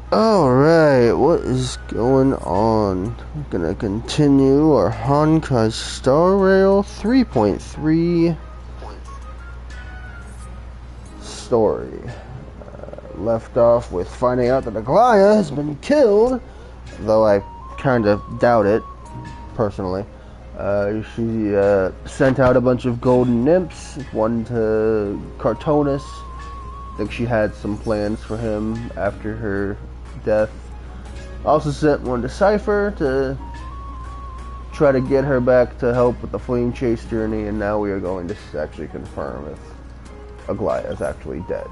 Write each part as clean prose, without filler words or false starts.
Alright, what is going on? We're gonna continue our Honkai Star Rail 3.3 story. Left off with finding out that Aglaya has been killed, though I kinda doubt it, personally. She sent out a bunch of golden nymphs, one to Cartonus. I think she had some plans for him after her death. Also sent one to Cypher to try to get her back to help with the fleeing chase journey, and now we are going to actually confirm if Aglaya is actually dead.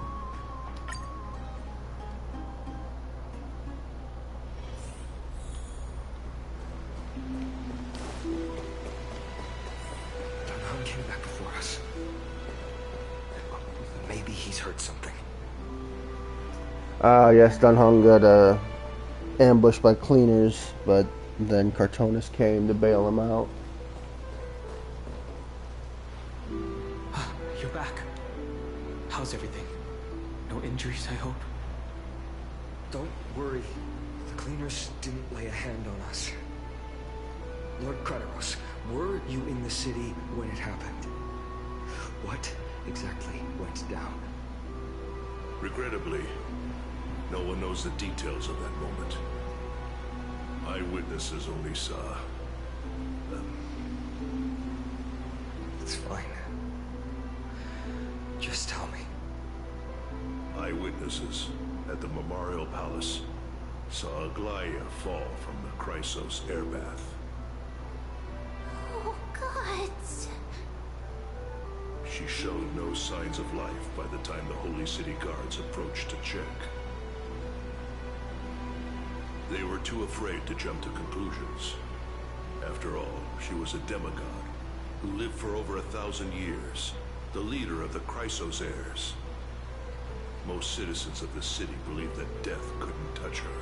Dunham came back before us. Maybe he's heard something. Yes, Dunhung got ambushed by cleaners, but then Cartonus came to bail him out. You're back. How's everything? No injuries, I hope? Don't worry. The cleaners didn't lay a hand on us. Lord Kratos, were you in the city when it happened? What exactly went down? Regrettably, no one knows the details of that moment. Eyewitnesses only saw them. It's fine. Just tell me. Eyewitnesses at the Memorial Palace saw Aglaya fall from the Chrysos airbath. Oh, God. She showed no signs of life by the time the Holy City guards approached to check. They were too afraid to jump to conclusions. After all, she was a demigod who lived for over 1,000 years, the leader of the Chrysos heirs. Most citizens of the city believed that death couldn't touch her.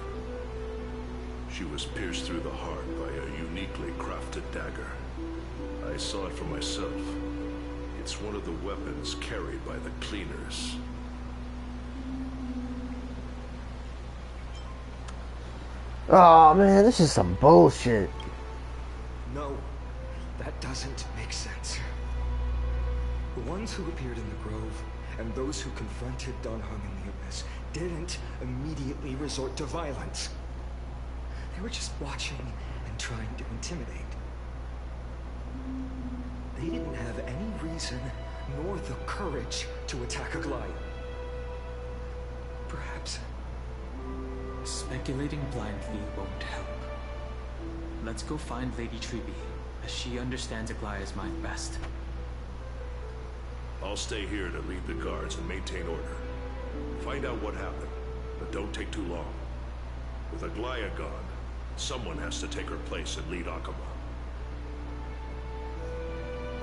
She was pierced through the heart by a uniquely crafted dagger. I saw it for myself. It's one of the weapons carried by the cleaners. Oh man, this is some bullshit. No, that doesn't make sense. The ones who appeared in the Grove and those who confronted Dunham in the Abyss didn't immediately resort to violence. They were just watching and trying to intimidate. They didn't have any reason nor the courage to attack Aglaya. Perhaps. Speculating blindly won't help. Let's go find Lady Treby, as she understands Aglaya's mind best. I'll stay here to lead the guards and maintain order. Find out what happened, but don't take too long. With Aglaya gone, someone has to take her place and lead Akama.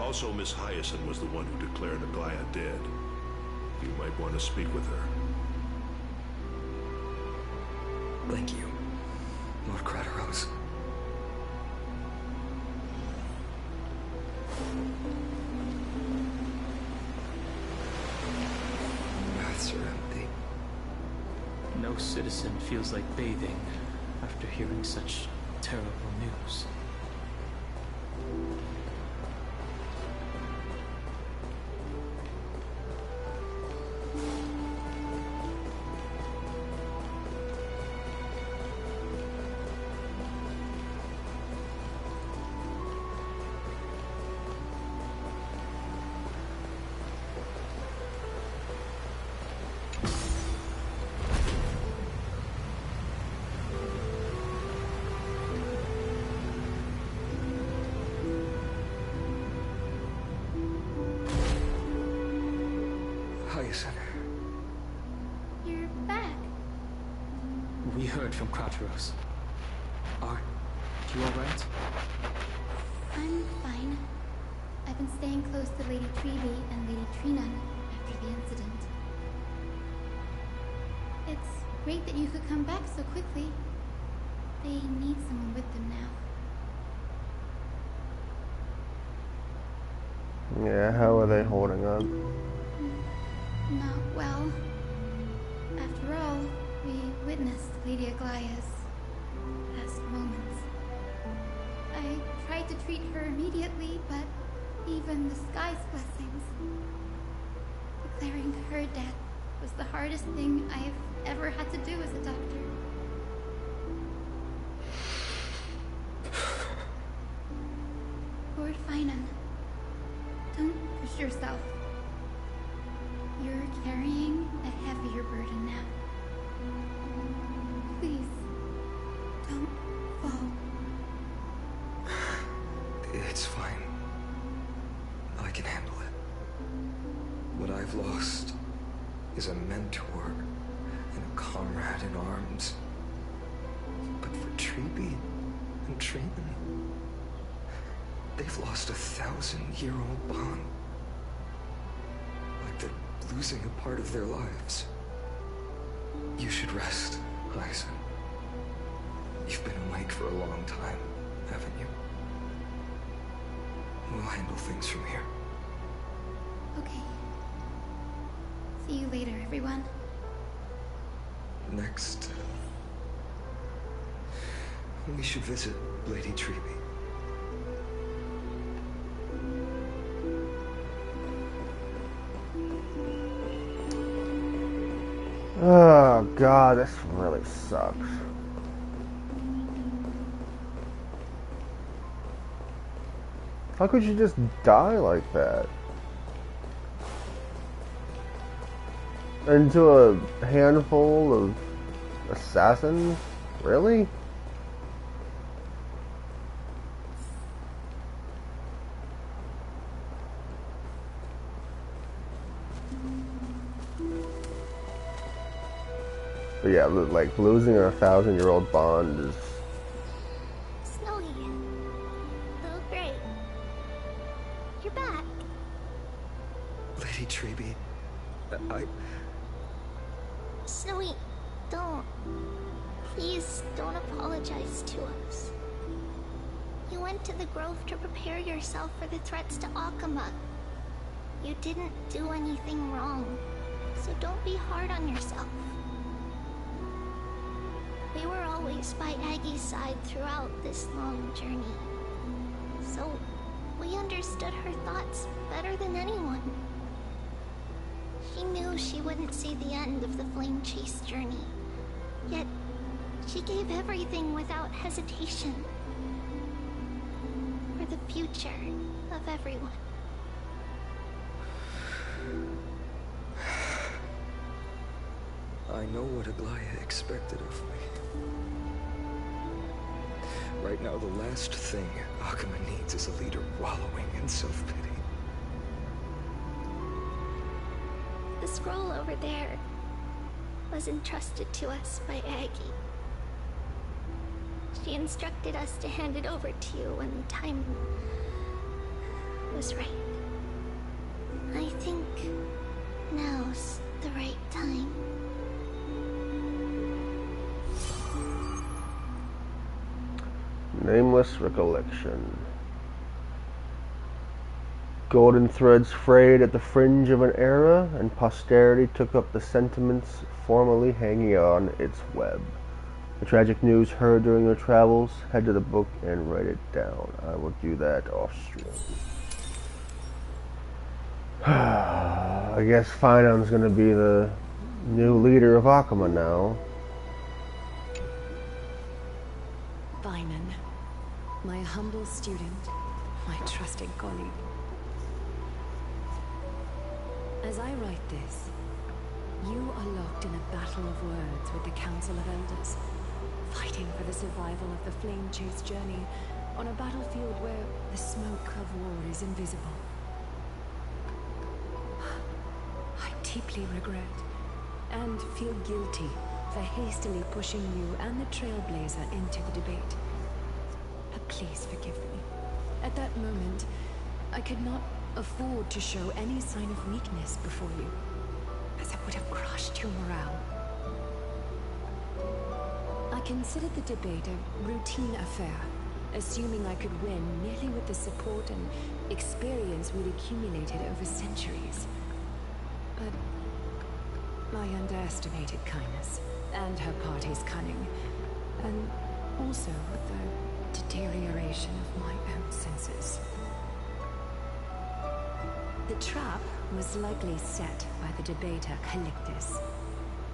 Also, Miss Hyacinth was the one who declared Aglaya dead. You might want to speak with her. Thank you, Lord Kratos. Baths are empty. No citizen feels like bathing after hearing such terrible news. Hyacinth. You're back. We heard from Kratos. Are you alright? I'm fine. I've been staying close to Lady Treby and Lady Trinan after the incident. It's great that you could come back so quickly. They need someone with them now. Yeah, how are they holding up? Not well. After all, we witnessed Lady Aglaya's last moments. I tried to treat her immediately, but even the sky's blessings. Declaring her death was the hardest thing I've ever had to do as a doctor. Lord Finan, don't push yourself. You're carrying a heavier burden now. Please, don't fall. It's fine. I can handle it. What I've lost is a mentor and a comrade in arms. But for Treeby and Treeman, they've lost a 1,000-year-old bond. Like they're losing a part of their lives. You should rest, Hyacin. You've been awake for a long time, haven't you? We'll handle things from here. Okay. See you later, everyone. Next, we should visit Lady Treeby. Oh god, this really sucks. How could you just die like that? Into a handful of assassins? Really? But yeah, like losing a 1,000-year-old bond is... Snowy. Little Gray. You're back. Lady Treeby, Snowy, don't. Please don't apologize to us. You went to the Grove to prepare yourself for the threats to Akama. You didn't do anything wrong, so don't be hard on yourself. We were always by Aggie's side throughout this long journey, so we understood her thoughts better than anyone. She knew she wouldn't see the end of the Flame Chase journey, yet she gave everything without hesitation. For the future of everyone. I know what Aglaya expected of me. Right now, the last thing Akama needs is a leader wallowing in self-pity. The scroll over there was entrusted to us by Aggie. She instructed us to hand it over to you when the time was right. I think now's the right time. Nameless recollection. Golden threads frayed at the fringe of an era, and posterity took up the sentiments formerly hanging on its web. The tragic news heard during your travels, head to the book and write it down. I will do that off stream. I guess Finan's gonna be the new leader of Akama now. Finan, my humble student, my trusted colleague. As I write this, you are locked in a battle of words with the Council of Elders, fighting for the survival of the Flame Chase journey on a battlefield where the smoke of war is invisible. I deeply regret and feel guilty for hastily pushing you and the Trailblazer into the debate. But please forgive me. At that moment, I could not afford to show any sign of weakness before you, as it would have crushed your morale. I considered the debate a routine affair, assuming I could win merely with the support and experience we'd accumulated over centuries. But I underestimated kindness and her party's cunning, and also the deterioration of my own senses. The trap was likely set by the debater Calictus.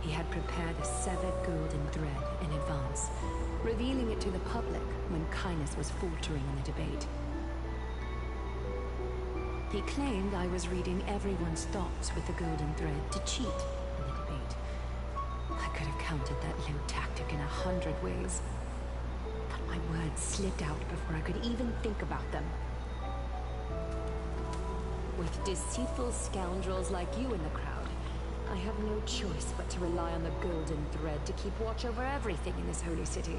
He had prepared a severed golden thread in advance, revealing it to the public when kindness was faltering in the debate. He claimed I was reading everyone's thoughts with the golden thread to cheat in the debate. I could have countered that low tactic in 100 ways, but my words slipped out before I could even think about them. With deceitful scoundrels like you in the crowd, I have no choice but to rely on the golden thread to keep watch over everything in this holy city.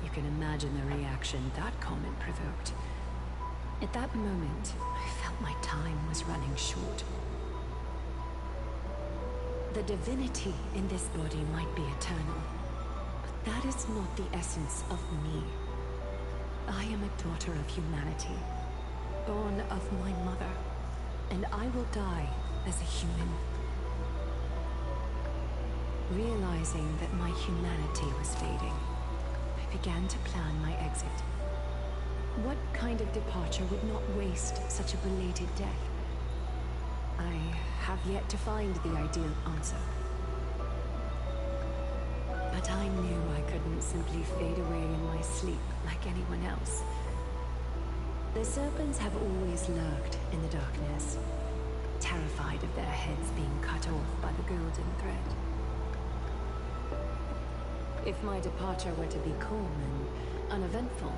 You can imagine the reaction that comment provoked. At that moment, I felt my time was running short. The divinity in this body might be eternal, but that is not the essence of me. I am a daughter of humanity, born of my mother, and I will die as a human. Realizing that my humanity was fading, I began to plan my exit. What kind of departure would not waste such a belated death? I have yet to find the ideal answer. But I knew I couldn't simply fade away in my sleep like anyone else. The serpents have always lurked in the darkness, terrified of their heads being cut off by the golden thread. If my departure were to be calm and uneventful,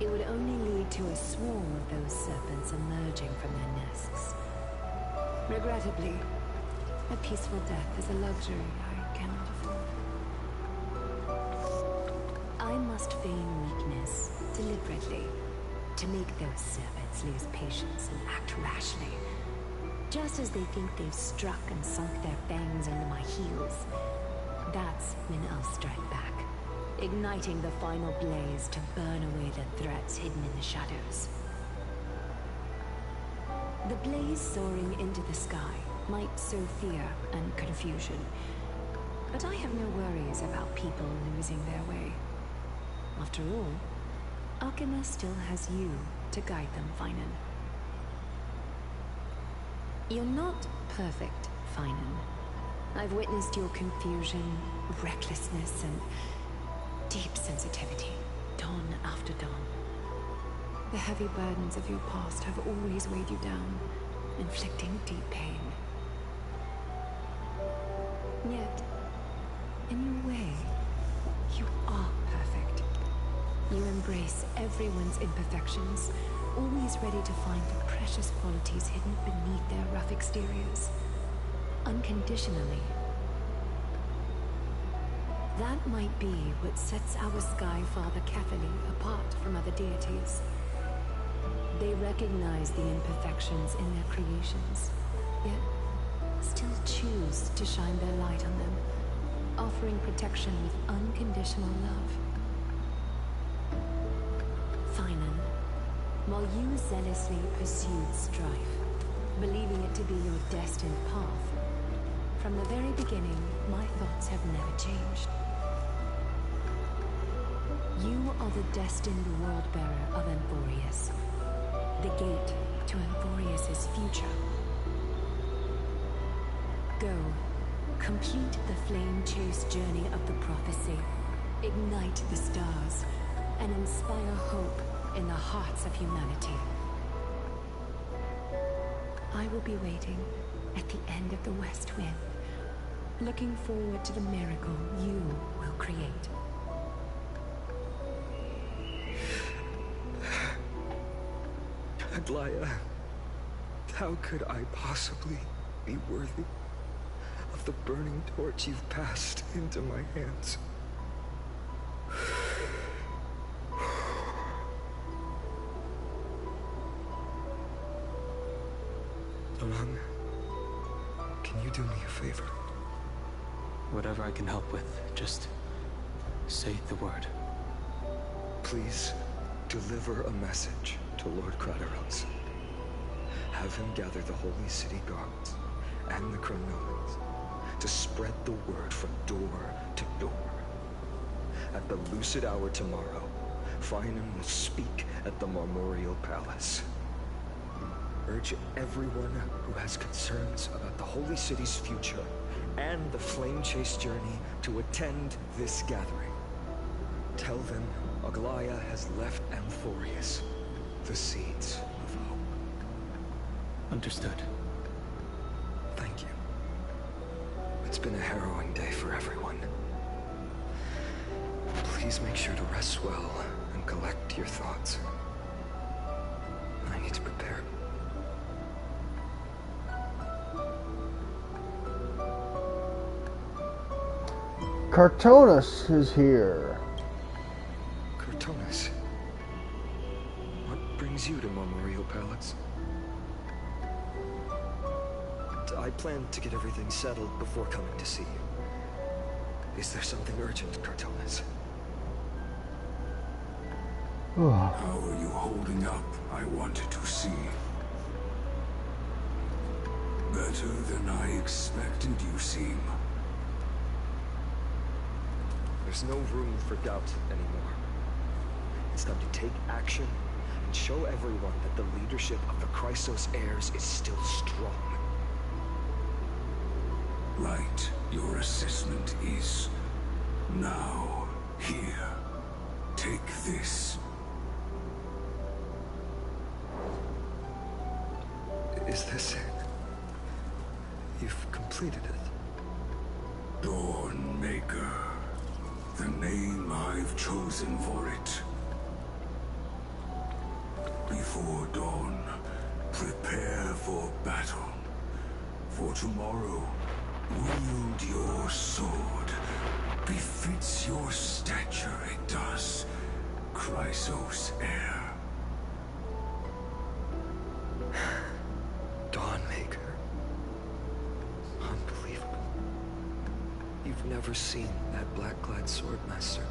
it would only lead to a swarm of those serpents emerging from their nests. Regrettably, a peaceful death is a luxury I cannot afford. I must feign weakness deliberately to make those servants lose patience and act rashly. Just as they think they've struck and sunk their fangs into my heels, that's when I'll strike back, igniting the final blaze to burn away the threats hidden in the shadows. The blaze soaring into the sky might sow fear and confusion, but I have no worries about people losing their way. After all, Alchemist still has you to guide them, Finan. You're not perfect, Finan. I've witnessed your confusion, recklessness, and deep sensitivity, dawn after dawn. The heavy burdens of your past have always weighed you down, inflicting deep pain. Yet, in your way, you are perfect. You embrace everyone's imperfections, always ready to find the precious qualities hidden beneath their rough exteriors. Unconditionally. That might be what sets our Sky Father Catholic apart from other deities. They recognize the imperfections in their creations, yet still choose to shine their light on them, offering protection with unconditional love. Finan, while you zealously pursued strife, believing it to be your destined path, from the very beginning, my thoughts have never changed. You are the destined world-bearer of Amphorius, the gate to Amphorius' future. Go, complete the flame-chased journey of the prophecy, ignite the stars, and inspire hope in the hearts of humanity. I will be waiting at the end of the West Wind, looking forward to the miracle you will create. Aglaya, how could I possibly be worthy of the burning torch you've passed into my hands? Along, can you do me a favor? Whatever I can help with, just say the word. Please deliver a message to Lord Crateros. have him gather the Holy City guards and the Chronomans to spread the word from door to door. At the lucid hour tomorrow, Finan will speak at the Marmorial Palace. Urge everyone who has concerns about the Holy City's future and the Flame Chase journey to attend this gathering. Tell them Aglaya has left Amphorius the seeds of hope. Understood. Thank you. It's been a harrowing day for everyone. Please make sure to rest well and collect your thoughts. I need to prepare. Cartonus is here. Cartonus, what brings you to Marmorial Palace? I plan to get everything settled before coming to see you. Is there something urgent, Cartonus? How are you holding up, I wanted to see. Better than I expected you seem. There's no room for doubt anymore. It's time to take action and show everyone that the leadership of the Chrysos heirs is still strong. Right, your assessment is now here. Take this. Is this it? You've completed it. Dawnmaker. The name I've chosen for it. Before dawn, prepare for battle. For tomorrow, wield your sword. Befits your stature, it does. Chrysos heir. Dawnmaker. Unbelievable. You've never seen that black-clad swordmaster.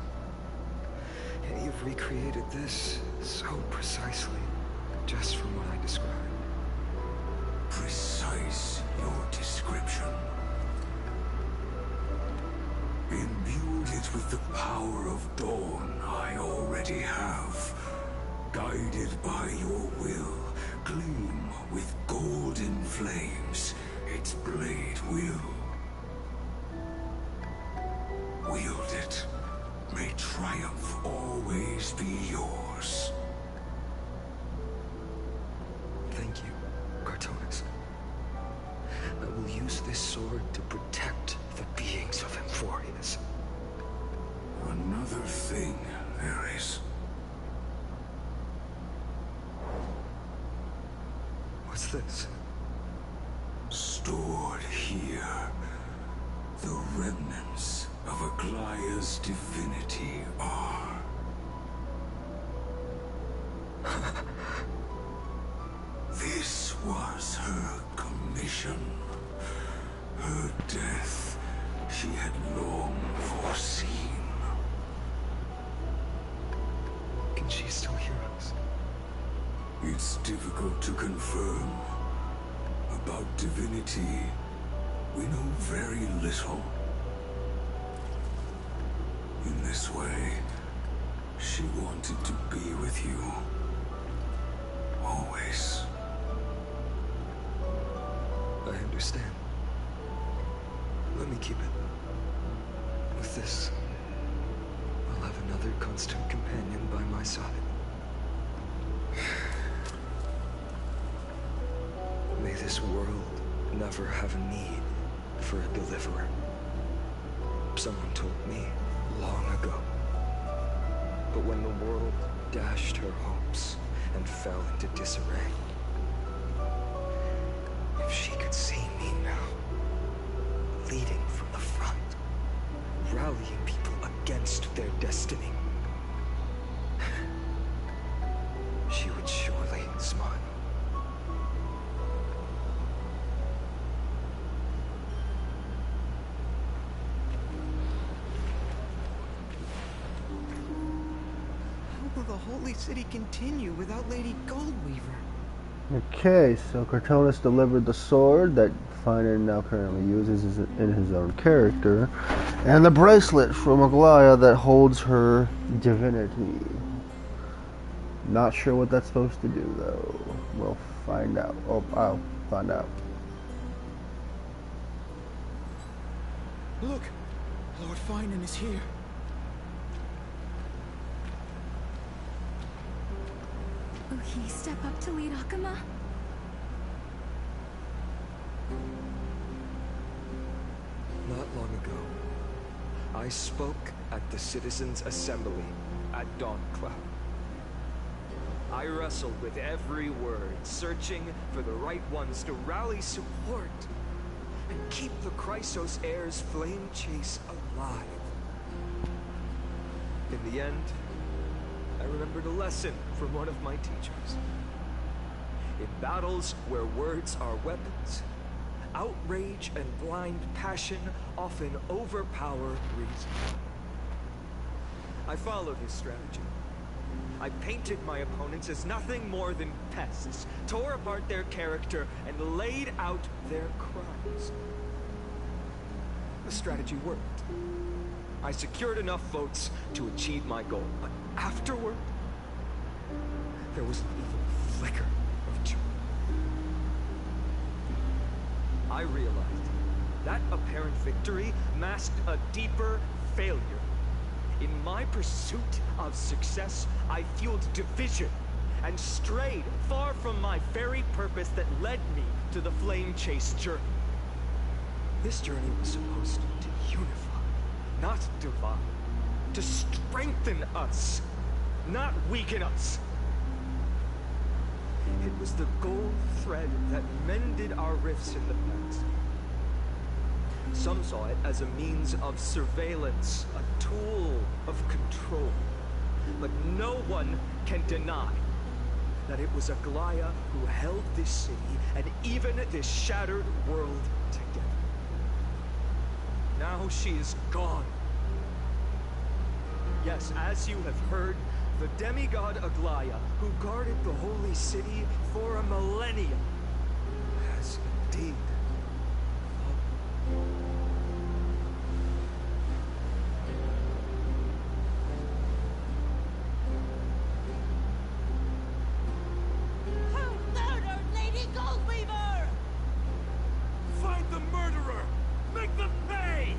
Yet you've recreated this so precisely, just from what I described. Precise your description. Imbued it with the power of dawn I already have. Guided by your will, gleam with golden flames, its blade will. Wield it. May triumph always be yours. Thank you, Cartonus. I will use this sword to protect the beings of Amphorius. Another thing there is. What's this? Stored here, the remnants of Aglaya's divinity are. This was her commission. Her death she had long foreseen. Can she still hear us? It's difficult to confirm. About divinity, we know very little. In this way, she wanted to be with you. Always. I understand. Let me keep it. With this, I'll have another constant companion by my side. May this world never have a need for a deliverer. Someone told me long ago. But when the world dashed her hopes and fell into disarray, if she could see me now, leading from the front, rallying people against their destiny, she would surely smile. How will the Holy City continue without Lady Goldweaver? Okay, so Cortonus delivered the sword that Finan now currently uses in his own character, and the bracelet from Aglaya that holds her divinity. Not sure what that's supposed to do, though. We'll find out. Oh, I'll find out. Look! Lord Finan is here. Will he step up to lead Akama? Not long ago, I spoke at the Citizens' Assembly at Dawncloud. I wrestled with every word, searching for the right ones to rally support and keep the Chrysos heirs' flame chase alive. In the end, I remembered a lesson from one of my teachers. In battles where words are weapons, outrage and blind passion often overpower reason. I followed his strategy. I painted my opponents as nothing more than pests, tore apart their character, and laid out their crimes. The strategy worked. I secured enough votes to achieve my goal, but afterward, there was an even flicker of joy. I realized that apparent victory masked a deeper failure. In my pursuit of success, I fueled division and strayed far from my very purpose that led me to the flame chase journey. This journey was supposed to unify, not divide, to strengthen us, not weaken us. It was the gold thread that mended our rifts in the past. Some saw it as a means of surveillance, a tool of control. But no one can deny that it was Aglaya who held this city and even this shattered world together. Now she is gone. Yes, as you have heard, the demigod Aglaya, who guarded the holy city for a millennium, has indeed fallen. Who murdered Lady Goldweaver? Find the murderer! Make them pay!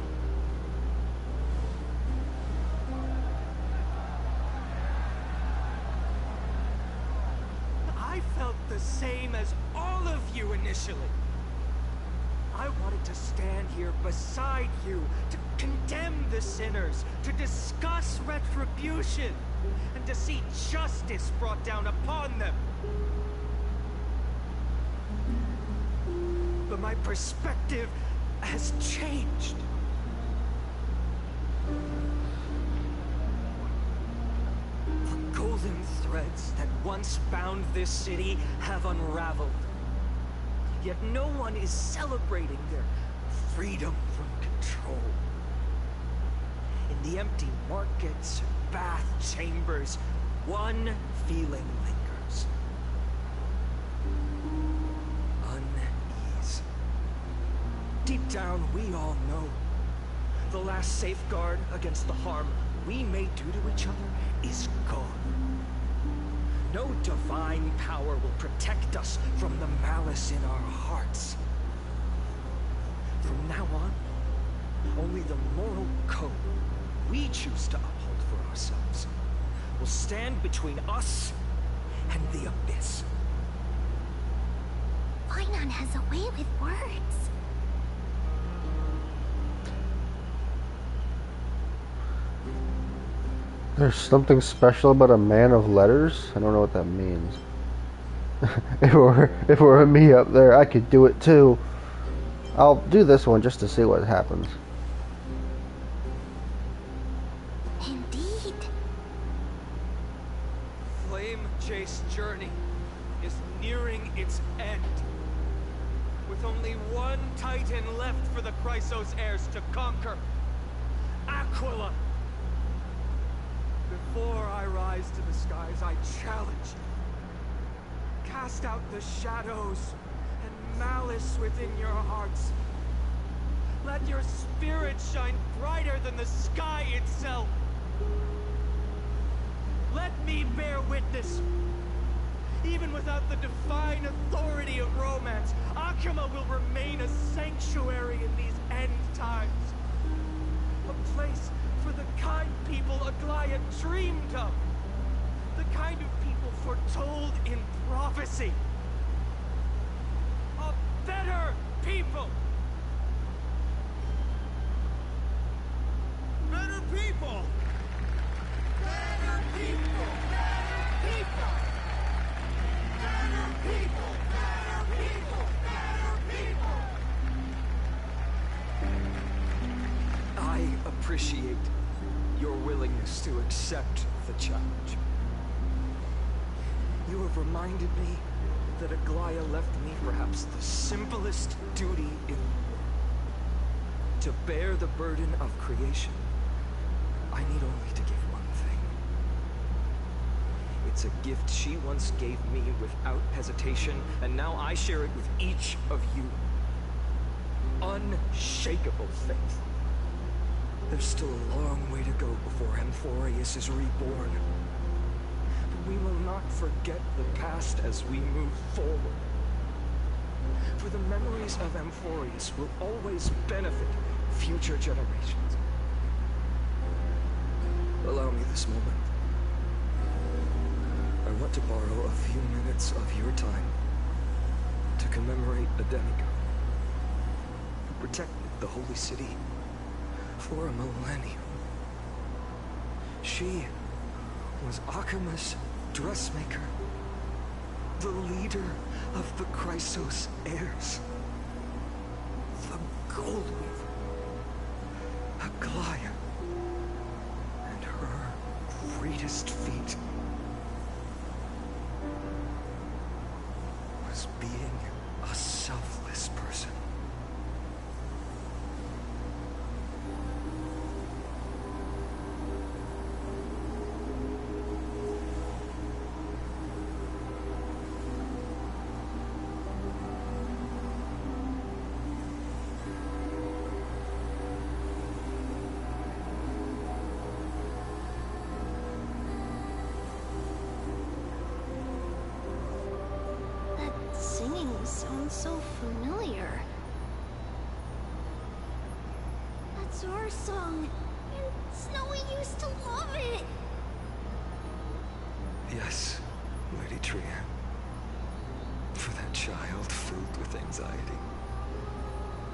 I felt the same as all of you initially. I wanted to stand here beside you, to condemn the sinners, to discuss retribution, and to see justice brought down upon them. But my perspective has changed. The golden threads that once bound this city have unraveled. Yet no one is celebrating their freedom from control. In the empty markets and bath chambers, one feeling lingers. Unease. Deep down, we all know the last safeguard against the harm we may do to each other is gone. No divine power will protect us from the malice in our hearts. From now on, only the moral code we choose to uphold for ourselves will stand between us and the abyss. Finan has a way with words. There's something special about a man of letters? I don't know what that means. if it were me up there, I could do it too. I'll do this one just to see what happens. Indeed. Flame Chase journey is nearing its end. With only one Titan left for the Chrysos heirs to conquer. Aquila! Before I rise to the skies, I challenge you. Cast out the shadows and malice within your hearts. Let your spirit shine brighter than the sky itself. Let me bear witness. Even without the divine authority of romance, Akuma will remain a sanctuary in these end times. A place for the kind people Aglaya dreamed of. The kind of people foretold in prophecy. A better people! Better people! Better people! Better people! Better people! Better people! Better people! I appreciate your willingness to accept the challenge. You have reminded me that Aglaya left me perhaps the simplest duty in the world. To bear the burden of creation, I need only to give one thing. It's a gift she once gave me without hesitation, and now I share it with each of you. Unshakable faith. There's still a long way to go before Amphorius is reborn. But we will not forget the past as we move forward. For the memories of Amphorius will always benefit future generations. Allow me this moment. I want to borrow a few minutes of your time to commemorate a demigod who protected the Holy City for a millennium. She was Akuma's dressmaker, the leader of the Chrysos heirs, the Goldweaver, Aglaya, and her greatest feat was being a selfless person. Sounds so familiar. That's our song, and Snowy used to love it. Yes, Lady Trian. For that child filled with anxiety,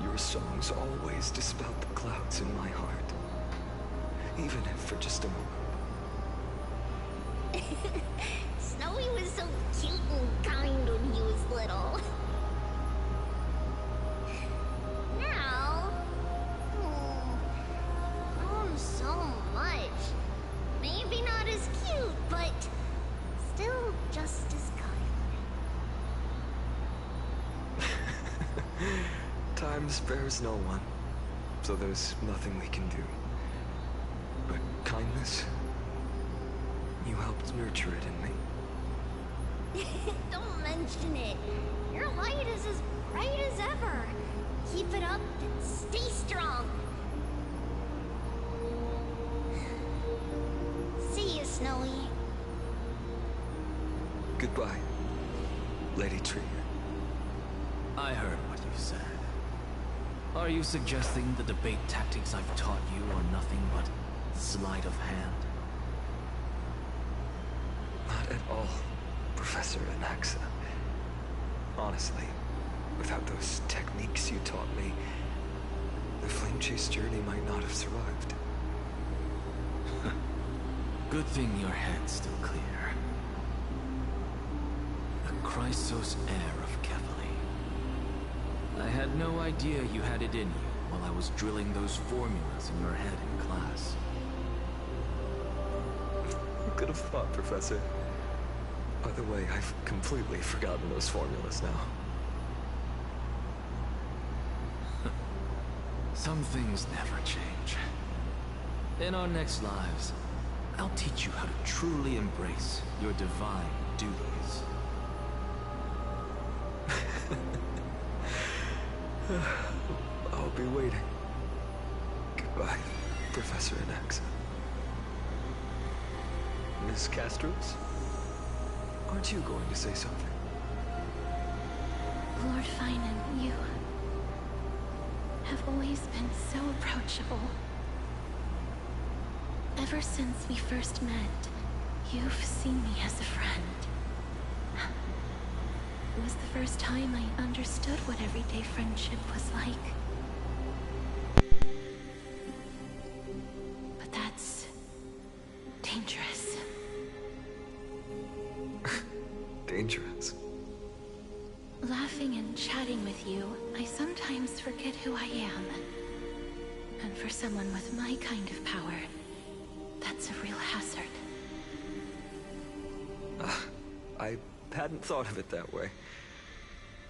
your songs always dispelled the clouds in my heart. Even if for just a moment. Snowy was so cute and kind when he was little. Now, grown so much. Maybe not as cute, but still just as kind. Time spares no one, so there's nothing we can do. But kindness, you helped nurture it in me. Don't mention it. Your light is as bright as ever. Keep it up and stay strong. See you, Snowy. Goodbye, Lady Trian. I heard what you said. Are you suggesting the debate tactics I've taught you are nothing but sleight of hand? Not at all, Professor Anaxa. Honestly, without those techniques you taught me, the Flame Chase journey might not have survived. Good thing your head's still clear. The Chrysos heir of Kefali. I had no idea you had it in you while I was drilling those formulas in your head in class. Who could have thought, Professor? By the way, I've completely forgotten those formulas now. Some things never change. In our next lives, I'll teach you how to truly embrace your divine duties. I'll be waiting. Goodbye, Professor Anaxa. Miss Castros? Aren't you going to say something? Lord Finan, you have always been so approachable. Ever since we first met, you've seen me as a friend. It was the first time I understood what everyday friendship was like. But that's dangerous. Dangerous? Laughing and chatting with you, I sometimes forget who I am. And for someone with my kind of power, that's a real hazard. I hadn't thought of it that way.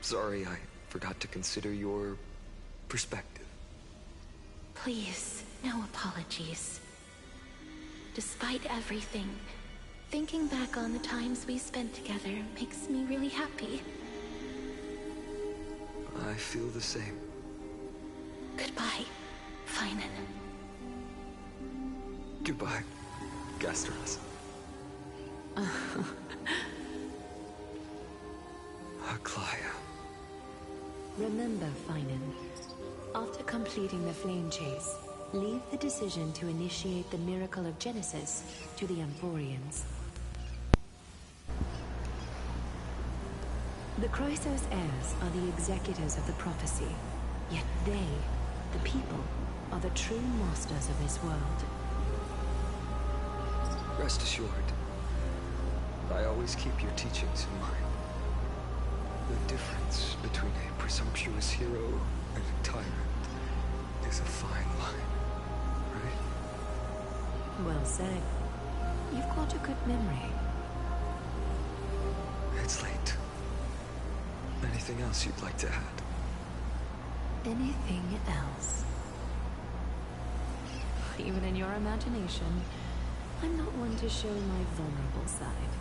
Sorry, I forgot to consider your perspective. Please, no apologies. Despite everything, thinking back on the times we spent together makes me really happy. I feel the same. Goodbye, Finan. Goodbye, Gastros. Aglaia. Remember, Finan, after completing the flame chase, leave the decision to initiate the miracle of Genesis to the Amphorians. The Chrysos heirs are the executors of the prophecy, yet they, the people, are the true masters of this world. Rest assured, I always keep your teachings in mind. The difference between a presumptuous hero and a tyrant is a fine line, right? Well said. You've got a good memory. It's late. Anything else you'd like to add? Anything else? Even in your imagination, I'm not one to show my vulnerable side.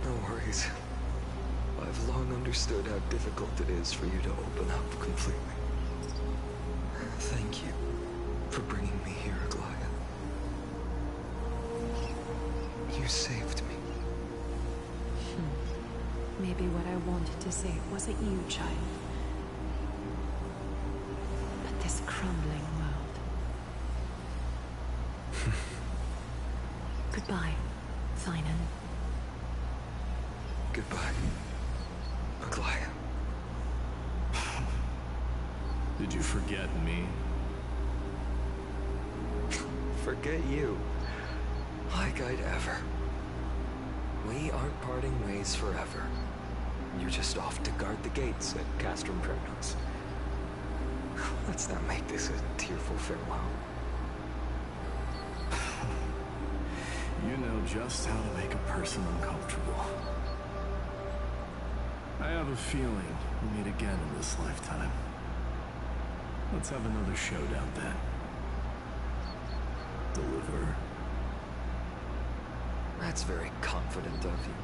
No worries. I've long understood how difficult it is for you to open up completely. Thank you for bringing me here, Aglaia. You saved me. Maybe what I wanted to say wasn't you, child. But this crumbling world. Goodbye, Finan. Goodbye, Aglaia. Did you forget me? Forget you. Like I'd ever. We aren't parting ways forever. You're just off to guard the gates at Castrum Primrose. Let's not make this a tearful farewell. You know just how to make a person uncomfortable. I have a feeling we'll meet again in this lifetime. Let's have another showdown then. Deliver. That's very confident of you.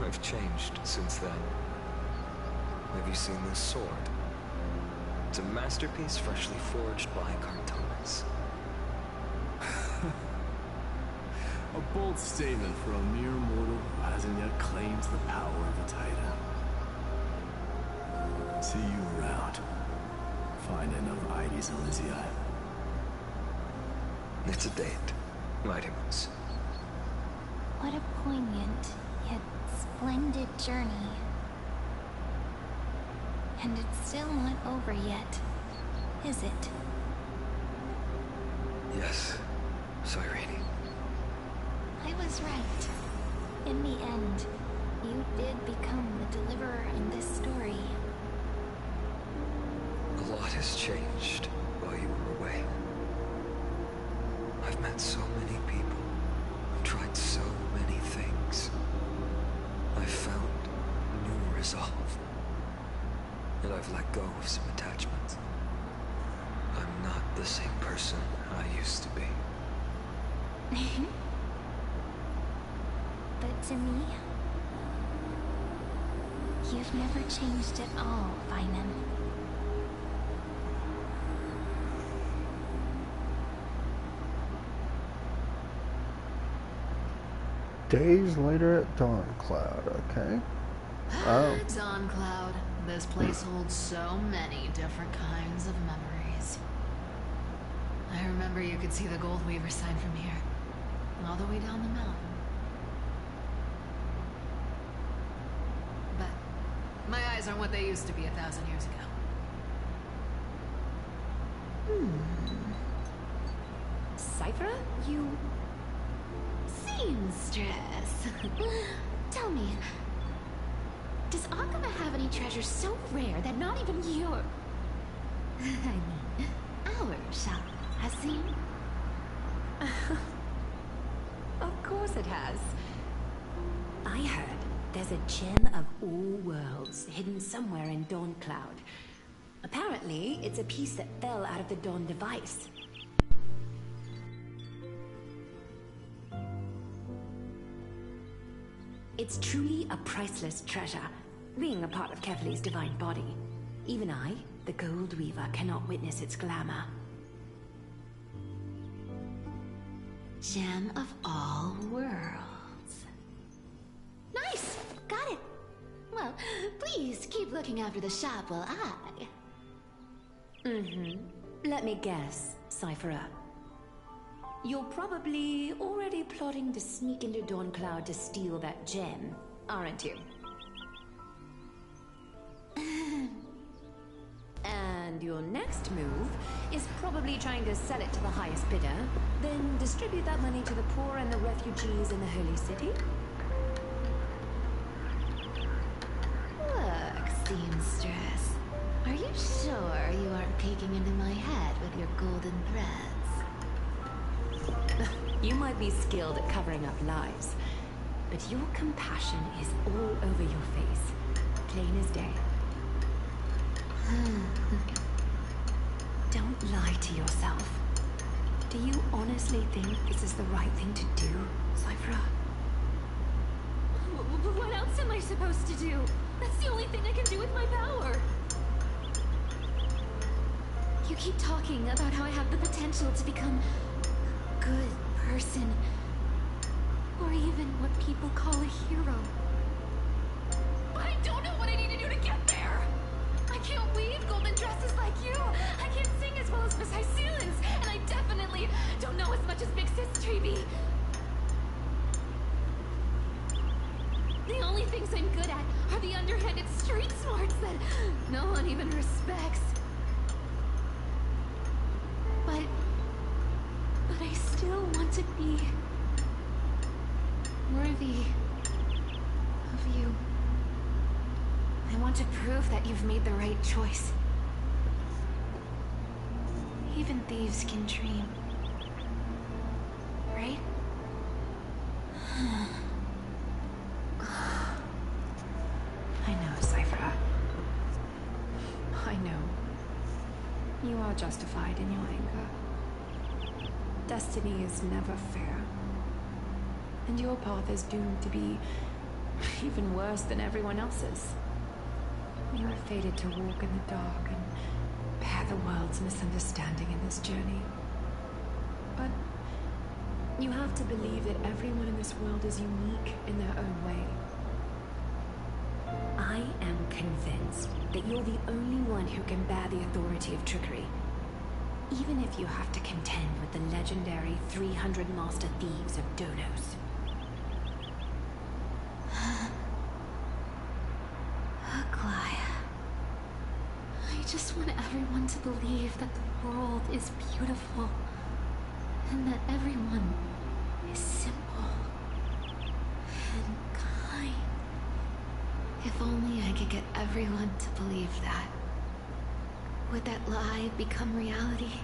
I've changed since then. Have you seen this sword? It's a masterpiece freshly forged by Cartonis. A bold statement for a mere mortal who hasn't yet claimed the power of a Titan. See you around. Finan of Aedes Elysiae. It's a date, Mighty Moose. What a poignant, yet splendid journey. And it's still not over yet, is it? Yes, Cyrene. I was right. In the end, you did become the deliverer in this story. A lot has changed while you were away. I've met so many people. I've tried so many things. I've found new resolve. And I've let go of some attachments. I'm not the same person I used to be. But to me, You've never changed at all, Vinan. Days later at Dawncloud, okay. Oh. Dawncloud. This place holds so many different kinds of memories. I remember you could see the Gold Weaver sign from here, all the way down the mountain. But my eyes aren't what they used to be 1,000 years ago. Cypher? You... Seamstress. Tell me, does Akama have any treasures so rare that not even your... I mean, our shop has seen? Of course it has. I heard there's a gem of all worlds hidden somewhere in Dawncloud. Apparently, it's a piece that fell out of the Dawn device. It's truly a priceless treasure, being a part of Kefali's divine body. Even I, the Gold Weaver, cannot witness its glamour. Gem of all worlds. Nice! Got it! Well, please keep looking after the shop while I... Let me guess, Cypher. You're probably already plotting to sneak into Dawncloud to steal that gem, aren't you? And your next move is probably trying to sell it to the highest bidder, then distribute that money to the poor and the refugees in the Holy City? Look, seamstress. Are you sure you aren't peeking into my head with your golden threads? You might be skilled at covering up lies, but your compassion is all over your face, plain as day. Don't lie to yourself. Do you honestly think this is the right thing to do, Cypher? What else am I supposed to do? That's the only thing I can do with my power. You keep talking about how I have the potential to become a good person, or even what people call a hero. But I don't know what I need to do to get there. I can't weave golden dresses like you. I can't sing as well as Miss Hyceelins, and I definitely don't know as much as Big Sis Treeby. The only things I'm good at are the underhanded street smarts that no one even respects. But I still want to be worthy of you. I want to prove that you've made the right choice. Even thieves can dream. Right? I know, Cypher. I know. You are justified in your anger. Destiny is never fair. And your path is doomed to be even worse than everyone else's. You are fated to walk in the dark and bear the world's misunderstanding in this journey. But you have to believe that everyone in this world is unique in their own way. I am convinced that you're the only one who can bear the authority of trickery. Even if you have to contend with the legendary 300 master thieves of Donos. Aglaia. I just want everyone to believe that the world is beautiful. And that everyone is simple. And kind. If only I could get everyone to believe that. Would that lie become reality?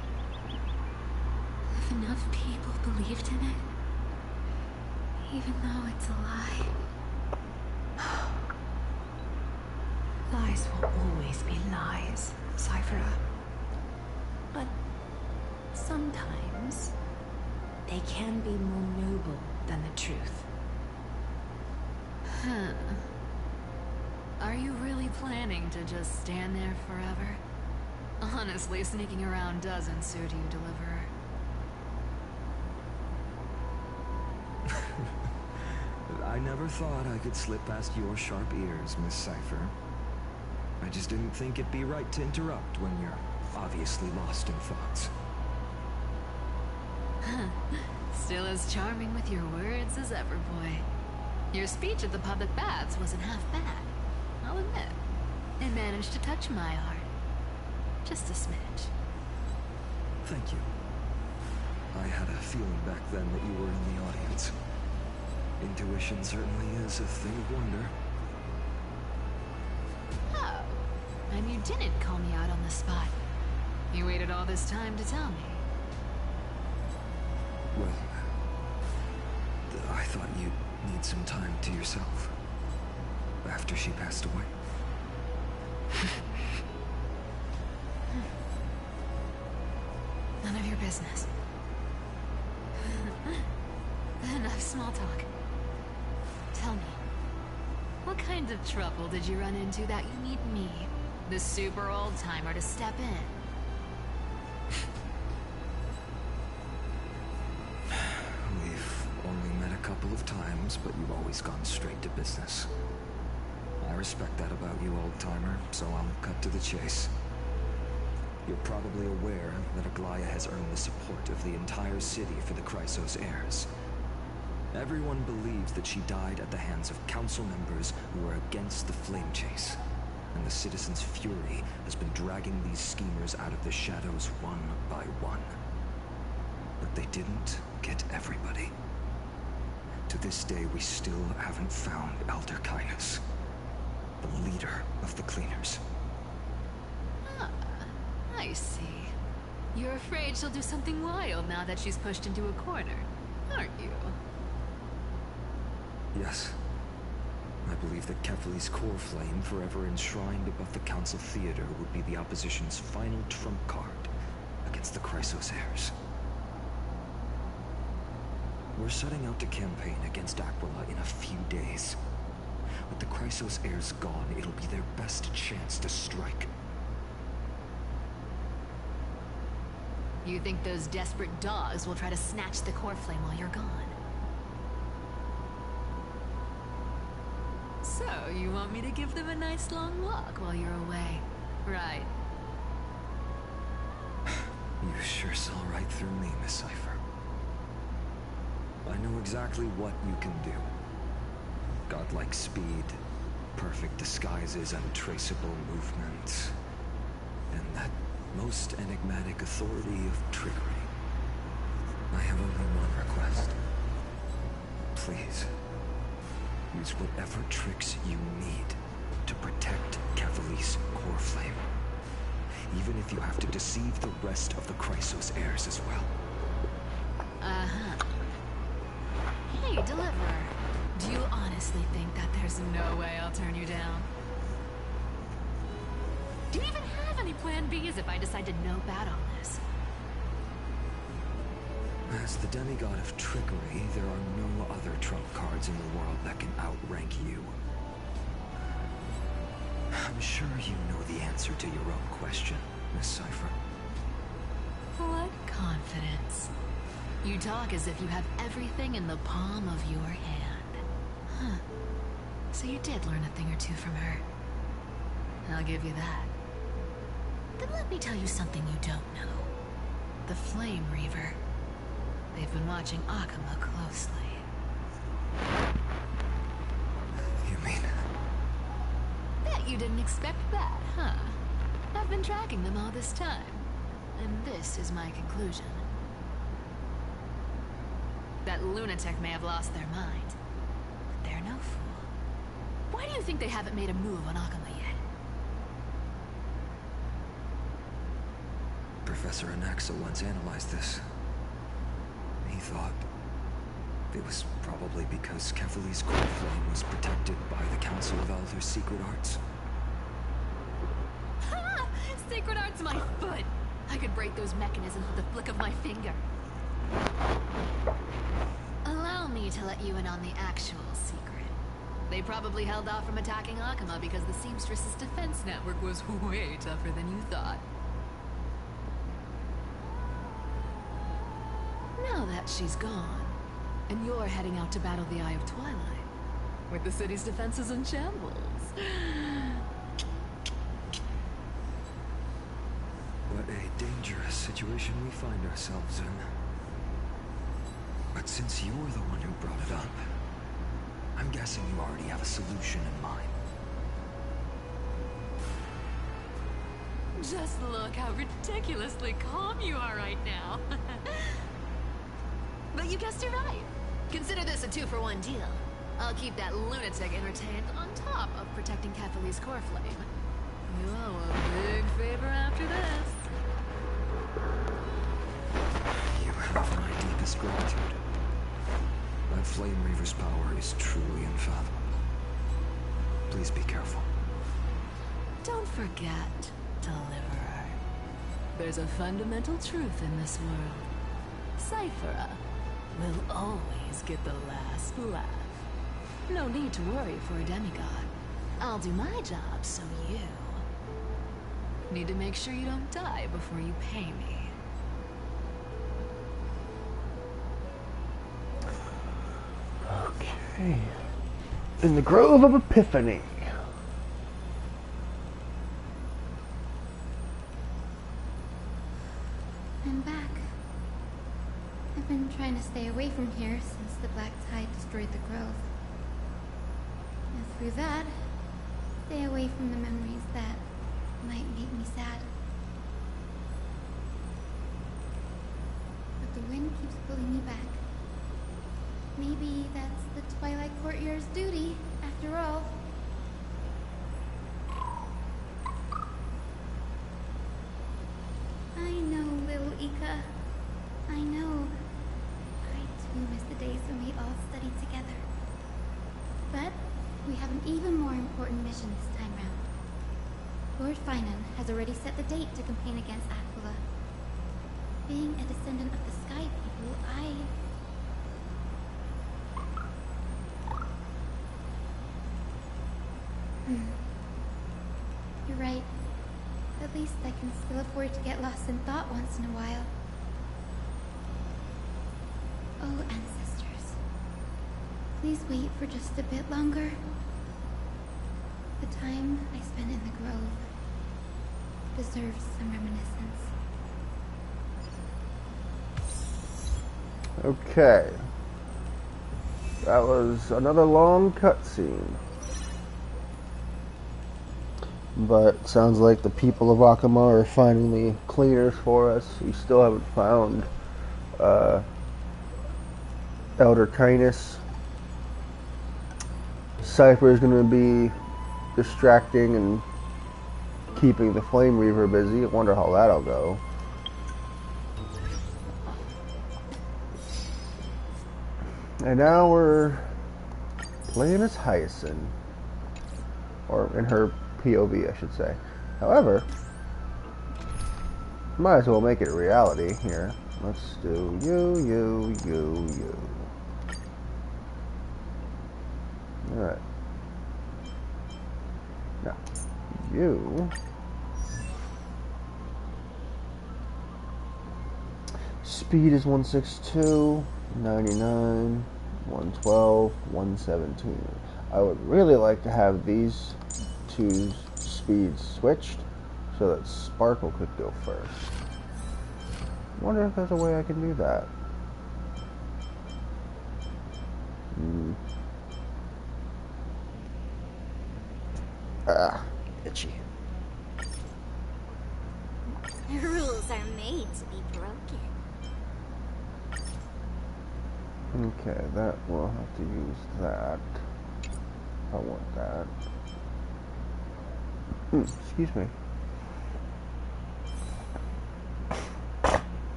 If enough people believed in it, even though it's a lie. Lies will always be lies, Cypher. But sometimes they can be more noble than the truth. Are you really planning to just stand there forever? Honestly, sneaking around doesn't suit you, Deliverer. I never thought I could slip past your sharp ears, Miss Cipher. I just didn't think it'd be right to interrupt when you're obviously lost in thoughts. Still as charming with your words as ever, boy. Your speech at the public baths wasn't half bad. I'll admit. It managed to touch my heart. Just a smidge. Thank you. I had a feeling back then that you were in the audience. Intuition certainly is a thing of wonder. Oh, and you didn't call me out on the spot. You waited all this time to tell me. Well, I thought you'd need some time to yourself. After she passed away. None of your business. Enough small talk. Tell me, what kind of trouble did you run into that you need me, the super old-timer, to step in? We've only met a couple of times, but you've always gone straight to business. I respect that about you, old-timer, so I'll cut to the chase. You're probably aware that Aglaya has earned the support of the entire city for the Chrysos heirs. Everyone believes that she died at the hands of council members who were against the flame chase. And the citizens' fury has been dragging these schemers out of the shadows one by one. But they didn't get everybody. To this day, we still haven't found Elder Caius, the leader of the Cleaners. Ah, I see. You're afraid she'll do something wild now that she's pushed into a corner, aren't you? Yes. I believe that Kefali's core flame, forever enshrined above the Council Theater, would be the opposition's final trump card against the Chrysos heirs. We're setting out to campaign against Aquila in a few days. With the Chrysos heirs gone, it'll be their best chance to strike. You think those desperate dogs will try to snatch the core flame while you're gone? So, you want me to give them a nice long walk while you're away, right? You sure saw right through me, Miss Cipher. I know exactly what you can do. Godlike speed, perfect disguises, untraceable movement, and that most enigmatic authority of trickery. I have only one request. Please, use whatever tricks you need to protect Kefali's core flame. Even if you have to deceive the rest of the Chrysos heirs as well. Uh-huh. Hey, Deliverer. Do you honestly think that there's no way I'll turn you down? Do you even have any plan Bs if I decide to nope out on this? As the demigod of trickery, there are no other trump cards in the world that can outrank you. I'm sure you know the answer to your own question, Miss Cipher. What confidence. You talk as if you have everything in the palm of your hand. Huh. So you did learn a thing or two from her. I'll give you that. Then let me tell you something you don't know. The Flame Reaver. They've been watching Akuma closely. You mean... Bet you didn't expect that, huh? I've been tracking them all this time. And this is my conclusion. That lunatic may have lost their mind, but they're no fool. Why do you think they haven't made a move on Akuma yet? Professor Anaxa once analyzed this. He thought it was probably because Kefali's core flame was protected by the Council of Elders' secret arts. Ha! Secret arts my foot! I could break those mechanisms with a flick of my finger. Allow me to let you in on the actual secret. They probably held off from attacking Akama because the Seamstress's defense network was way tougher than you thought. Now that she's gone, and you're heading out to battle the Eye of Twilight, with the city's defenses in shambles. What a dangerous situation we find ourselves in. But since you're the one who brought it up, I'm guessing you already have a solution in mind. Just look how ridiculously calm you are right now. But you guessed it right. Consider this a 2-for-1 deal. I'll keep that lunatic entertained on top of protecting Kathalee's core flame. You owe a big favor after this. You have my deepest gratitude. That Flame Reaver's power is truly unfathomable. Please be careful. Don't forget, Deliverer. There's a fundamental truth in this world. Cyphera will always get the last laugh. No need to worry for a demigod. I'll do my job, so you need to make sure you don't die before you pay me. Okay. In the Grove of Epiphany. I'm back. I've been trying to stay away from here since the Black Tide destroyed the grove. And through that, stay away from the memories that might make me sad. But the wind keeps pulling me back. Maybe that's the Twilight Courtier's duty, after all. I know, little Ika. I know. I too miss the days when we all studied together. But we have an even more important mission this time round. Lord Finan has already set the date to campaign against Aquila. Being a descendant of the Sky People, You're right. At least I can still afford to get lost in thought once in a while. Oh, ancestors. Please wait for just a bit longer. The time I spent in the grove deserves some reminiscence. Okay. That was another long cutscene. But sounds like the people of Akama are finding the cleaners for us. We still haven't found Elder Kindness. Cypher is going to be distracting and keeping the Flame Reaver busy. I wonder how that'll go. And now we're playing as Hyacinth. Or in her POV, I should say. However, might as well make it a reality here. Let's do you. Alright. Now, you. Speed is 162, 99, 112, 117. I would really like to have these two speeds switched so that Sparkle could go first. Wonder if there's a way I can do that. Itchy. Rules are made to be broken. Okay, that we'll have to use that. I want that. Excuse me.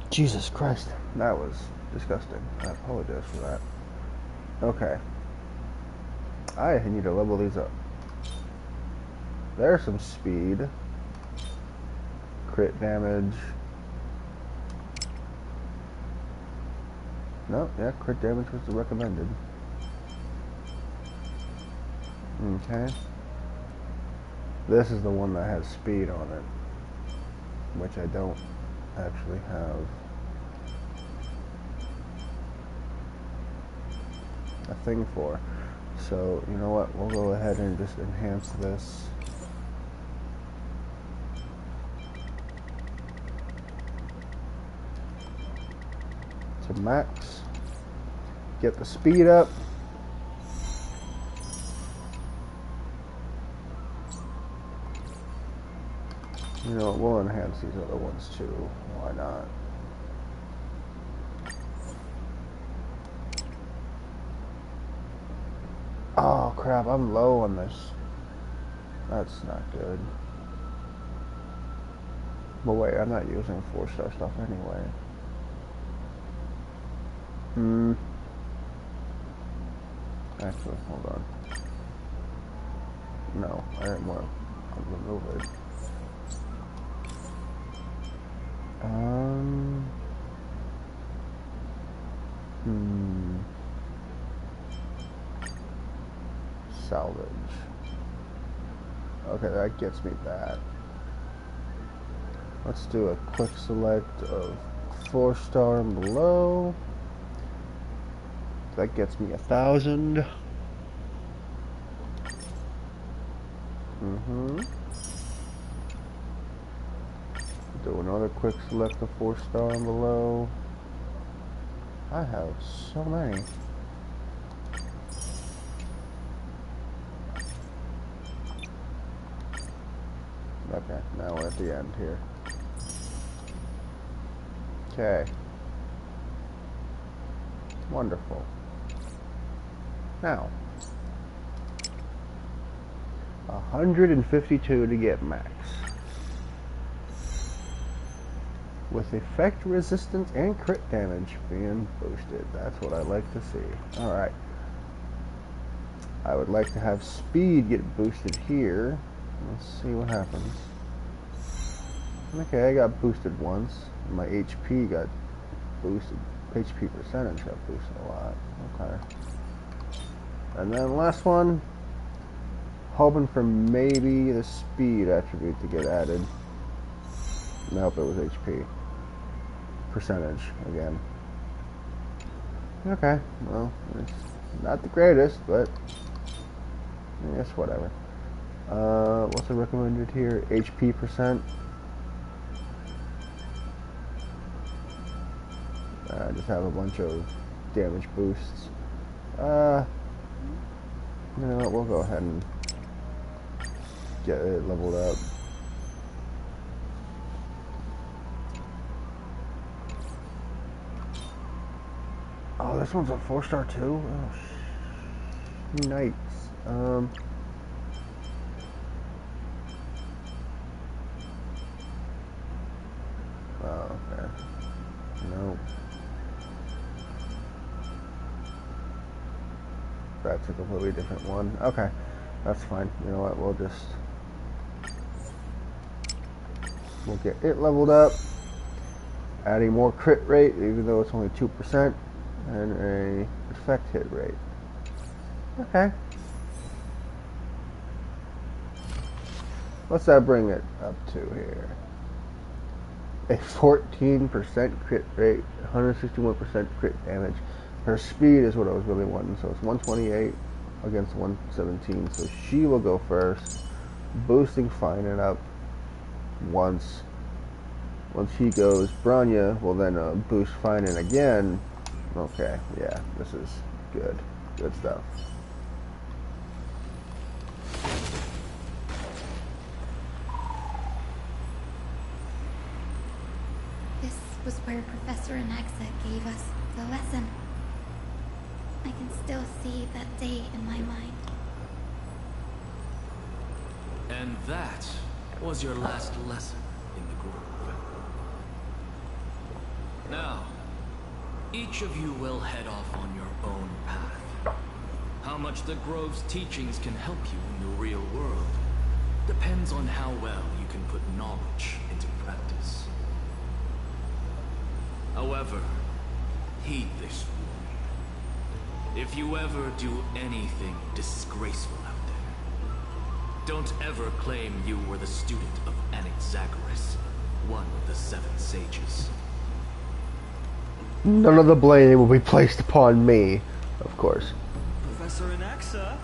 Jesus Christ, that was disgusting. I apologize for that. Okay. I need to level these up. There's some speed. Crit damage. No, yeah, crit damage was the recommended. Okay. This is the one that has speed on it, which I don't actually have a thing for. So, you know what? We'll go ahead and just enhance this. To max. Get the speed up. You know, we'll enhance these other ones too. Why not? Oh crap, I'm low on this. That's not good. But wait, I'm not using 4-star stuff anyway. Actually, hold on. No, I didn't want to remove it. Salvage. Okay, that gets me that. Let's do a quick select of 4-star and below. That gets me 1,000. Do another quick select of 4-star and below. I have so many. Okay, now we're at the end here. Okay. Wonderful. Now, 152 to get max. With effect resistance and crit damage being boosted. That's what I like to see. Alright. I would like to have speed get boosted here. Let's see what happens. Okay, I got boosted once. My HP got boosted. HP percentage got boosted a lot. Okay. And then last one. Hoping for maybe the speed attribute to get added. Nope, it was HP. Percentage again. Okay, well, it's not the greatest, but I guess whatever. What's the recommended here? HP percent. Just have a bunch of damage boosts. You know what? We'll go ahead and get it leveled up. Oh, this one's a 4-star too? Oh, nice. Oh, okay. Nope. That's a completely different one. Okay, that's fine. You know what? We'll get it leveled up. Adding more crit rate, even though it's only 2%, and a effect hit rate. Okay. What's that bring it up to here? A 14% crit rate, 161% crit damage. Her speed is what I was really wanting, so it's 128 against 117. So she will go first, boosting Finin up once. Once he goes, Branya will then boost Finin again. Okay, yeah, this is good. Good stuff. This was where Professor Anaxa gave us the lesson. I can still see that day in my mind. And that was your last lesson in the grove. Now, each of you will head off on your own path. How much the Grove's teachings can help you in the real world depends on how well you can put knowledge into practice. However, heed this warning. If you ever do anything disgraceful out there, Don't ever claim you were the student of Anaxagoras, one of the 7 sages. None of the blame will be placed upon me, of course. Professor Anaxa,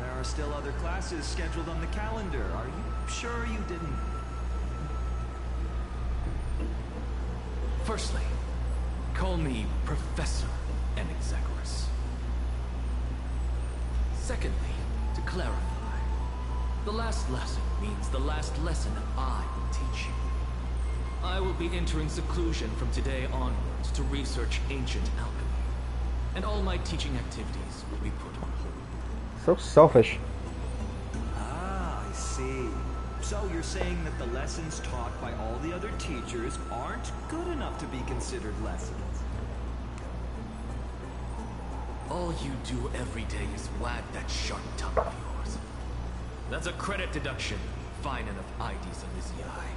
there are still other classes scheduled on the calendar. Are you sure you didn't? Firstly, call me Professor Anaxagoras. Secondly, to clarify, the last lesson means the last lesson I will teach you. I will be entering seclusion from today onwards to research ancient alchemy, and all my teaching activities will be put on hold. So selfish. Ah, I see. So you're saying that the lessons taught by all the other teachers aren't good enough to be considered lessons? All you do every day is wag that sharp tongue of yours. That's a credit deduction, fine enough IDs Elysiae.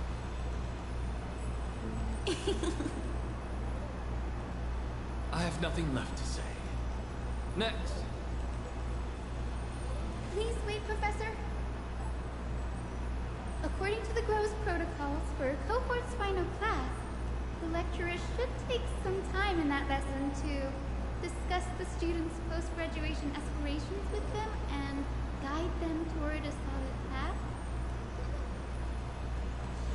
I have nothing left to say. Next. Please wait, Professor. According to the Grove's protocols for a cohort's final class, the lecturer should take some time in that lesson to discuss the students' post-graduation aspirations with them and guide them toward a solid path.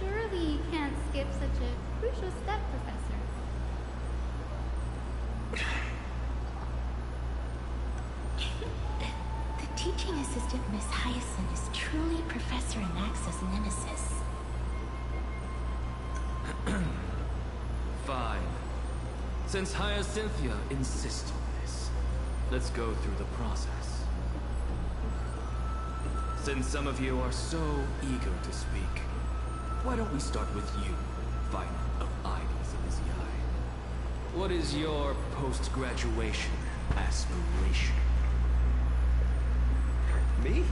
Surely you can't skip such a crucial step, Professor. The teaching assistant, Miss Hyacinth, is truly Professor Anaxa's nemesis. Fine. Since Hyacinthia insists on this, let's go through the process. Since some of you are so eager to speak, why don't we start with you, Final of IDs Elysiae? What is your post-graduation aspiration? Me?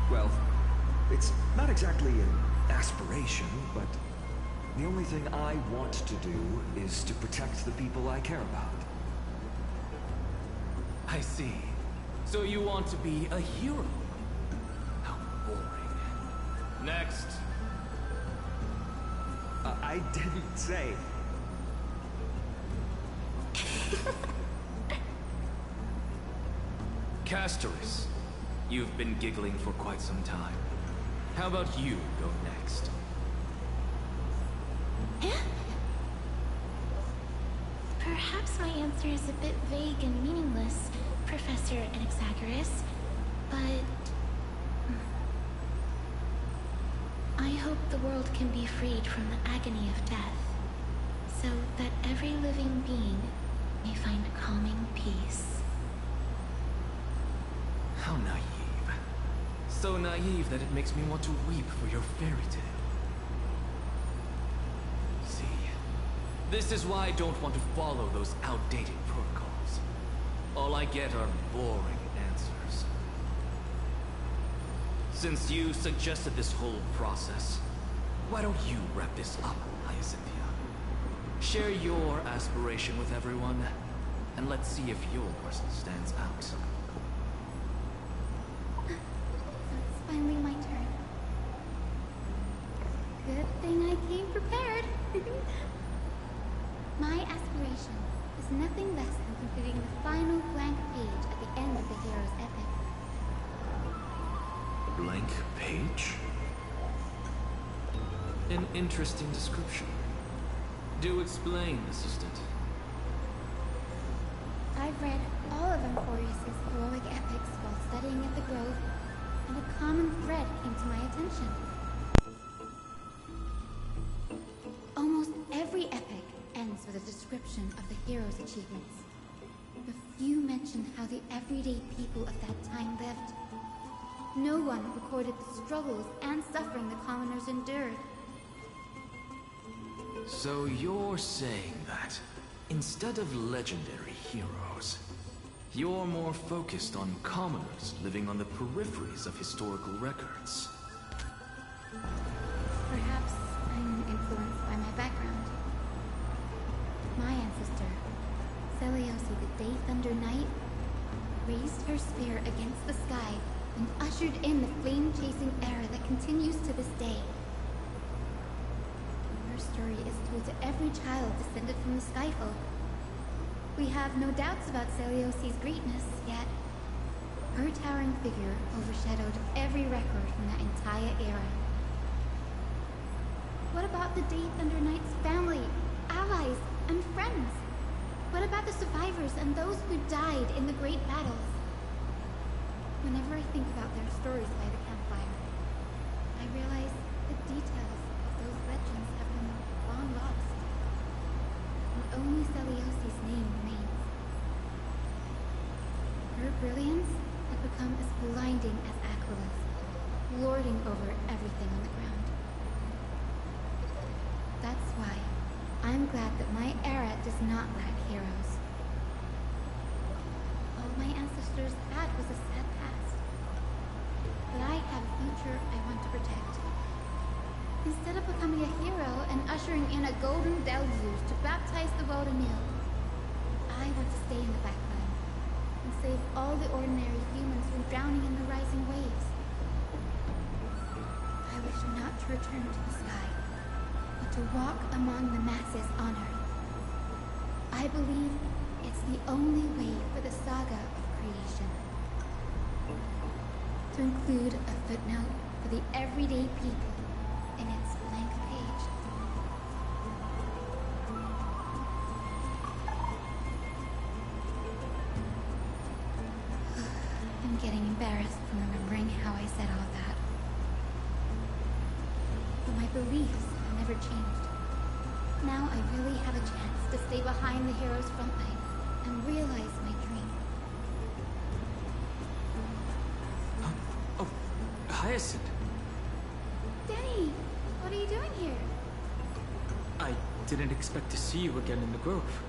Well, it's not exactly an aspiration, but the only thing I want to do is to protect the people I care about. I see. So you want to be a hero? How boring. Next. I didn't say. Castoris, you've been giggling for quite some time. How about you go next? Perhaps my answer is a bit vague and meaningless, Professor Anaxagoras, but I hope the world can be freed from the agony of death, so that every living being may find calming peace. How naive. So naive that it makes me want to weep for your fairy tale. See, this is why I don't want to follow those outdated protocols. All I get are boring answers. Since you suggested this whole process, why don't you wrap this up, Hyacinthia? Share your aspiration with everyone, and let's see if yours stands out. It's finally my turn. Good thing I came prepared. My aspiration is nothing less than completing the final blank page at the end of the hero's epic. Blank page? An interesting description. Do explain, Assistant. I've read all of Amphorius's heroic epics while studying at the Grove, and a common thread came to my attention. Almost every epic ends with a description of the hero's achievements. The few mention how the everyday people of that time lived. No one recorded the struggles and suffering the commoners endured. So you're saying that, instead of legendary heroes, you're more focused on commoners living on the peripheries of historical records. Perhaps I'm influenced by my background. My ancestor, Seliosi the Day Thunder Knight, raised her spear against the sky and ushered in the flame-chasing era that continues to this day. Her story is told to every child descended from the Skyfolk. We have no doubts about Celiosi's greatness, yet her towering figure overshadowed every record from that entire era. What about the Day Thunder Knight's family, allies, and friends? What about the survivors and those who died in the great battles? Whenever I think about their stories by the campfire, I realize the details of those legends have been long lost, and only Celiosi's name remains. Her brilliance had become as blinding as Aquila's, lording over everything on the ground. That's why I'm glad that my era does not lack heroes. All my ancestors had was a sad past, but I have a future I want to protect. Instead of becoming a hero and ushering in a golden deluge to baptize the world anew, I want to stay in the backline and save all the ordinary humans from drowning in the rising waves. I wish not to return to the sky, but to walk among the masses on Earth. I believe it's the only way for the saga of creation. To include a footnote for the everyday people in its blank page. I'm getting embarrassed from remembering how I said all that. But my beliefs have never changed. Now I really have a chance to stay behind the hero's front line and realize my dream. Oh, Hyacinth. Danny, what are you doing here? I didn't expect to see you again in the Grove.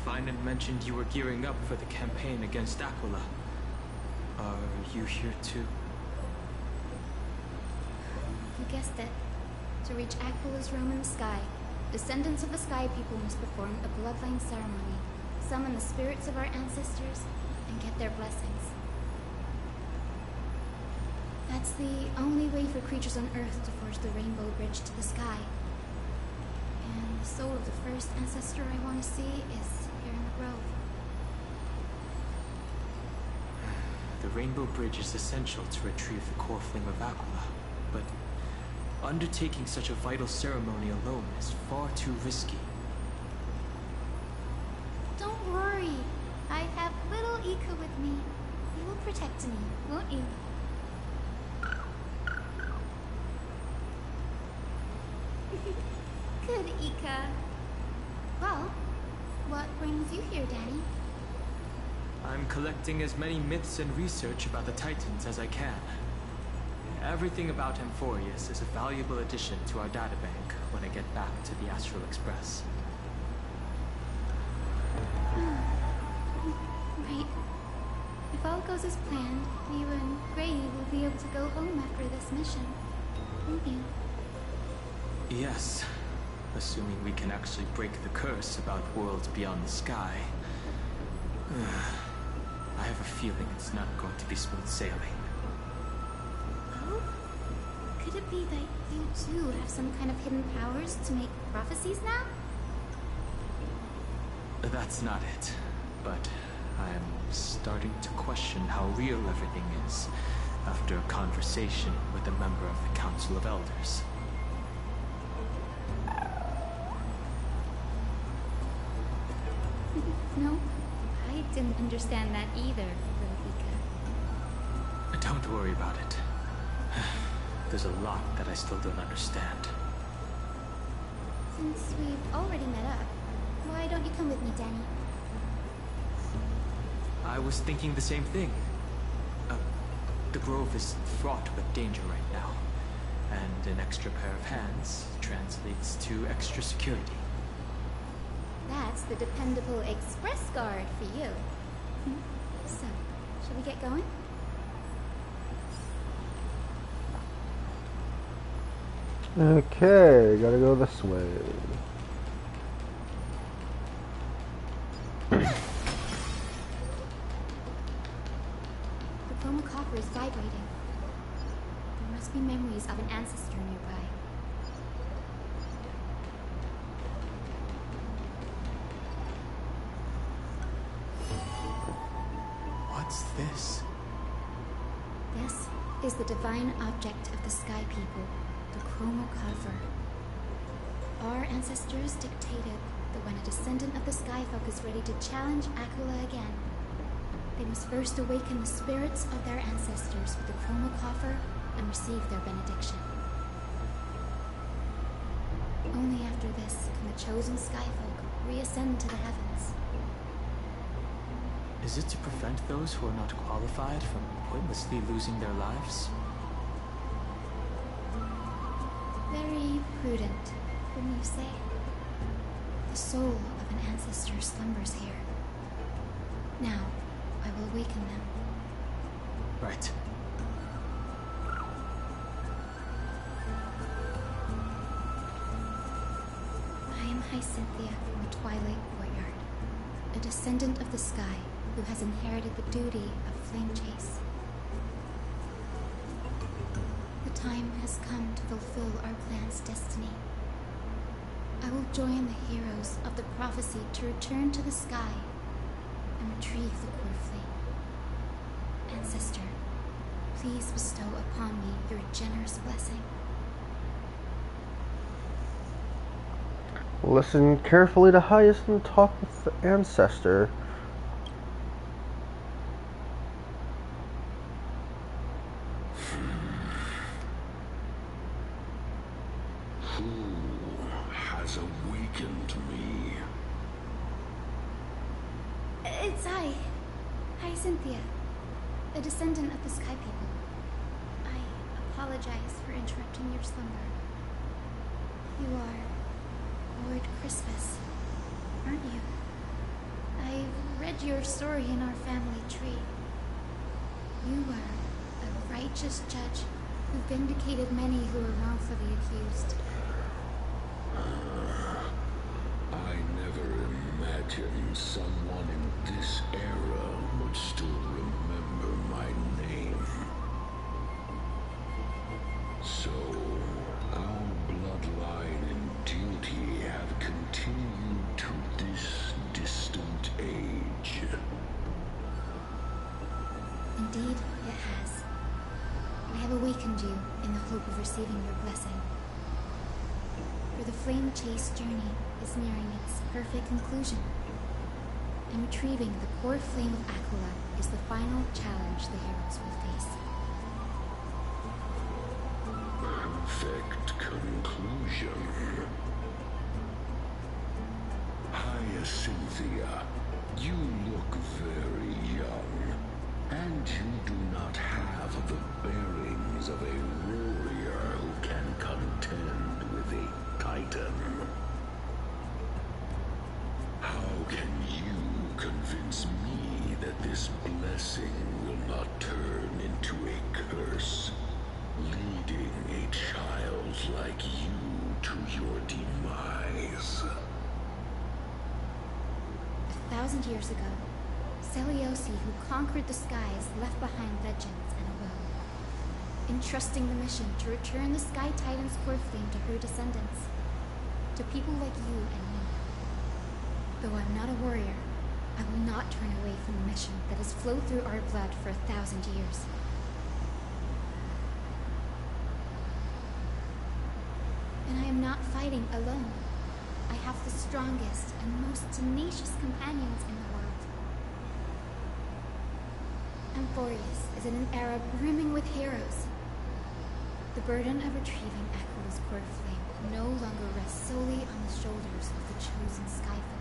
Finan mentioned you were gearing up for the campaign against Aquila. Are you here too? You guessed it. To reach Aquila's realm in the sky, descendants of the Sky People must perform a bloodline ceremony, summon the spirits of our ancestors, and get their blessings. That's the only way for creatures on Earth to forge the Rainbow Bridge to the sky. And the soul of the first ancestor I want to see is here in the Grove. The Rainbow Bridge is essential to retrieve the core flame of Aquila, but undertaking such a vital ceremony alone is far too risky. Don't worry. I have little Ika with me. You will protect me, won't you? Good, Ika. Well, what brings you here, Danny? I'm collecting as many myths and research about the Titans as I can. Everything about Amphorius is a valuable addition to our databank when I get back to the Astral Express. Right. If all goes as planned, you and Gray will be able to go home after this mission, won't you? Yes, assuming we can actually break the curse about worlds beyond the sky. I have a feeling it's not going to be smooth sailing. Oh? Could it be that you too have some kind of hidden powers to make prophecies now? That's not it, but I'm starting to question how real everything is after a conversation with a member of the Council of Elders. No, I didn't understand that either, little Ika. Don't worry about it. There's a lot that I still don't understand. Since we've already met up, why don't you come with me, Danny? I was thinking the same thing. The Grove is fraught with danger right now, and an extra pair of hands translates to extra security. That's the dependable express guard for you. So, shall we get going? Okay, gotta go this way. The Chromacopter is vibrating. There must be memories of an ancestor nearby. What's this? This is the divine object of the Sky People, the Chromocopher. Our ancestors dictated that when a descendant of the Skyfolk is ready to challenge Aquila again, they must first awaken the spirits of their ancestors with the Chromocopher and receive their benediction. Only after this can the chosen Skyfolk reascend to the heavens. Is it to prevent those who are not qualified from pointlessly losing their lives? Very prudent, wouldn't you say? The soul of an ancestor slumbers here. Now, I will awaken them. Right. I am Hyacinthia from the Twilight Courtyard, a descendant of the sky who has inherited the duty of flame chase. The time has come to fulfill our clan's destiny. I will join the heroes of the prophecy to return to the sky and retrieve the core flame. Ancestor, please bestow upon me your generous blessing. Listen carefully to Hyacinth talk with the ancestor. Who has awakened me? It's I, Hyacinthia, a descendant of the Sky People. I apologize for interrupting your slumber. You are Lord Crispus, aren't you? I've read your story in our family tree. You were a righteous judge who vindicated many who were wrongfully accused. I never imagined someone in this era would still remember my name. So, our bloodline and duty have continued to this distant age. Indeed, it has. I have awakened you in the hope of receiving your blessing. For the flame chase journey is nearing its perfect conclusion, and retrieving the core flame of Aquila is the final challenge the heroes will face. Perfect conclusion. Hyacinthia, you look very young, and you do not have the bearings of a warrior who can contend with a titan. How can you convince me that this blessing will not turn into a curse, leading a child like you to your demise? 1,000 years ago, Seliosi, who conquered the skies, left behind legends and a will, entrusting the mission to return the Sky Titan's core flame to her descendants, to people like you and me. Though I'm not a warrior, I will not turn away from the mission that has flowed through our blood for 1,000 years. And I am not fighting alone. I have the strongest and most tenacious companions in the world. Amphorius is in an era brimming with heroes. The burden of retrieving Aquila's core flame no longer rests solely on the shoulders of the chosen Skyfolk.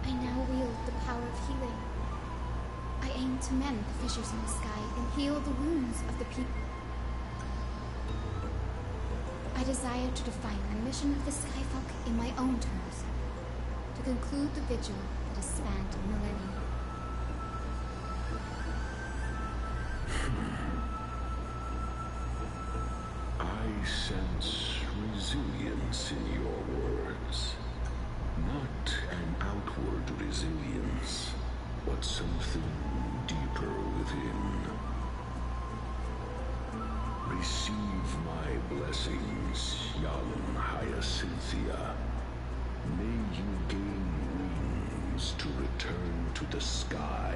I now wield the power of healing. I aim to mend the fissures in the sky and heal the wounds of the people. I desire to define the mission of the Skyfolk in my own terms, to conclude the vigil that has spanned a millennium. I sense resilience in your words. Not an outward resilience, but something deeper within. Receive my blessings, young Hyacinthia. May you gain wings to return to the sky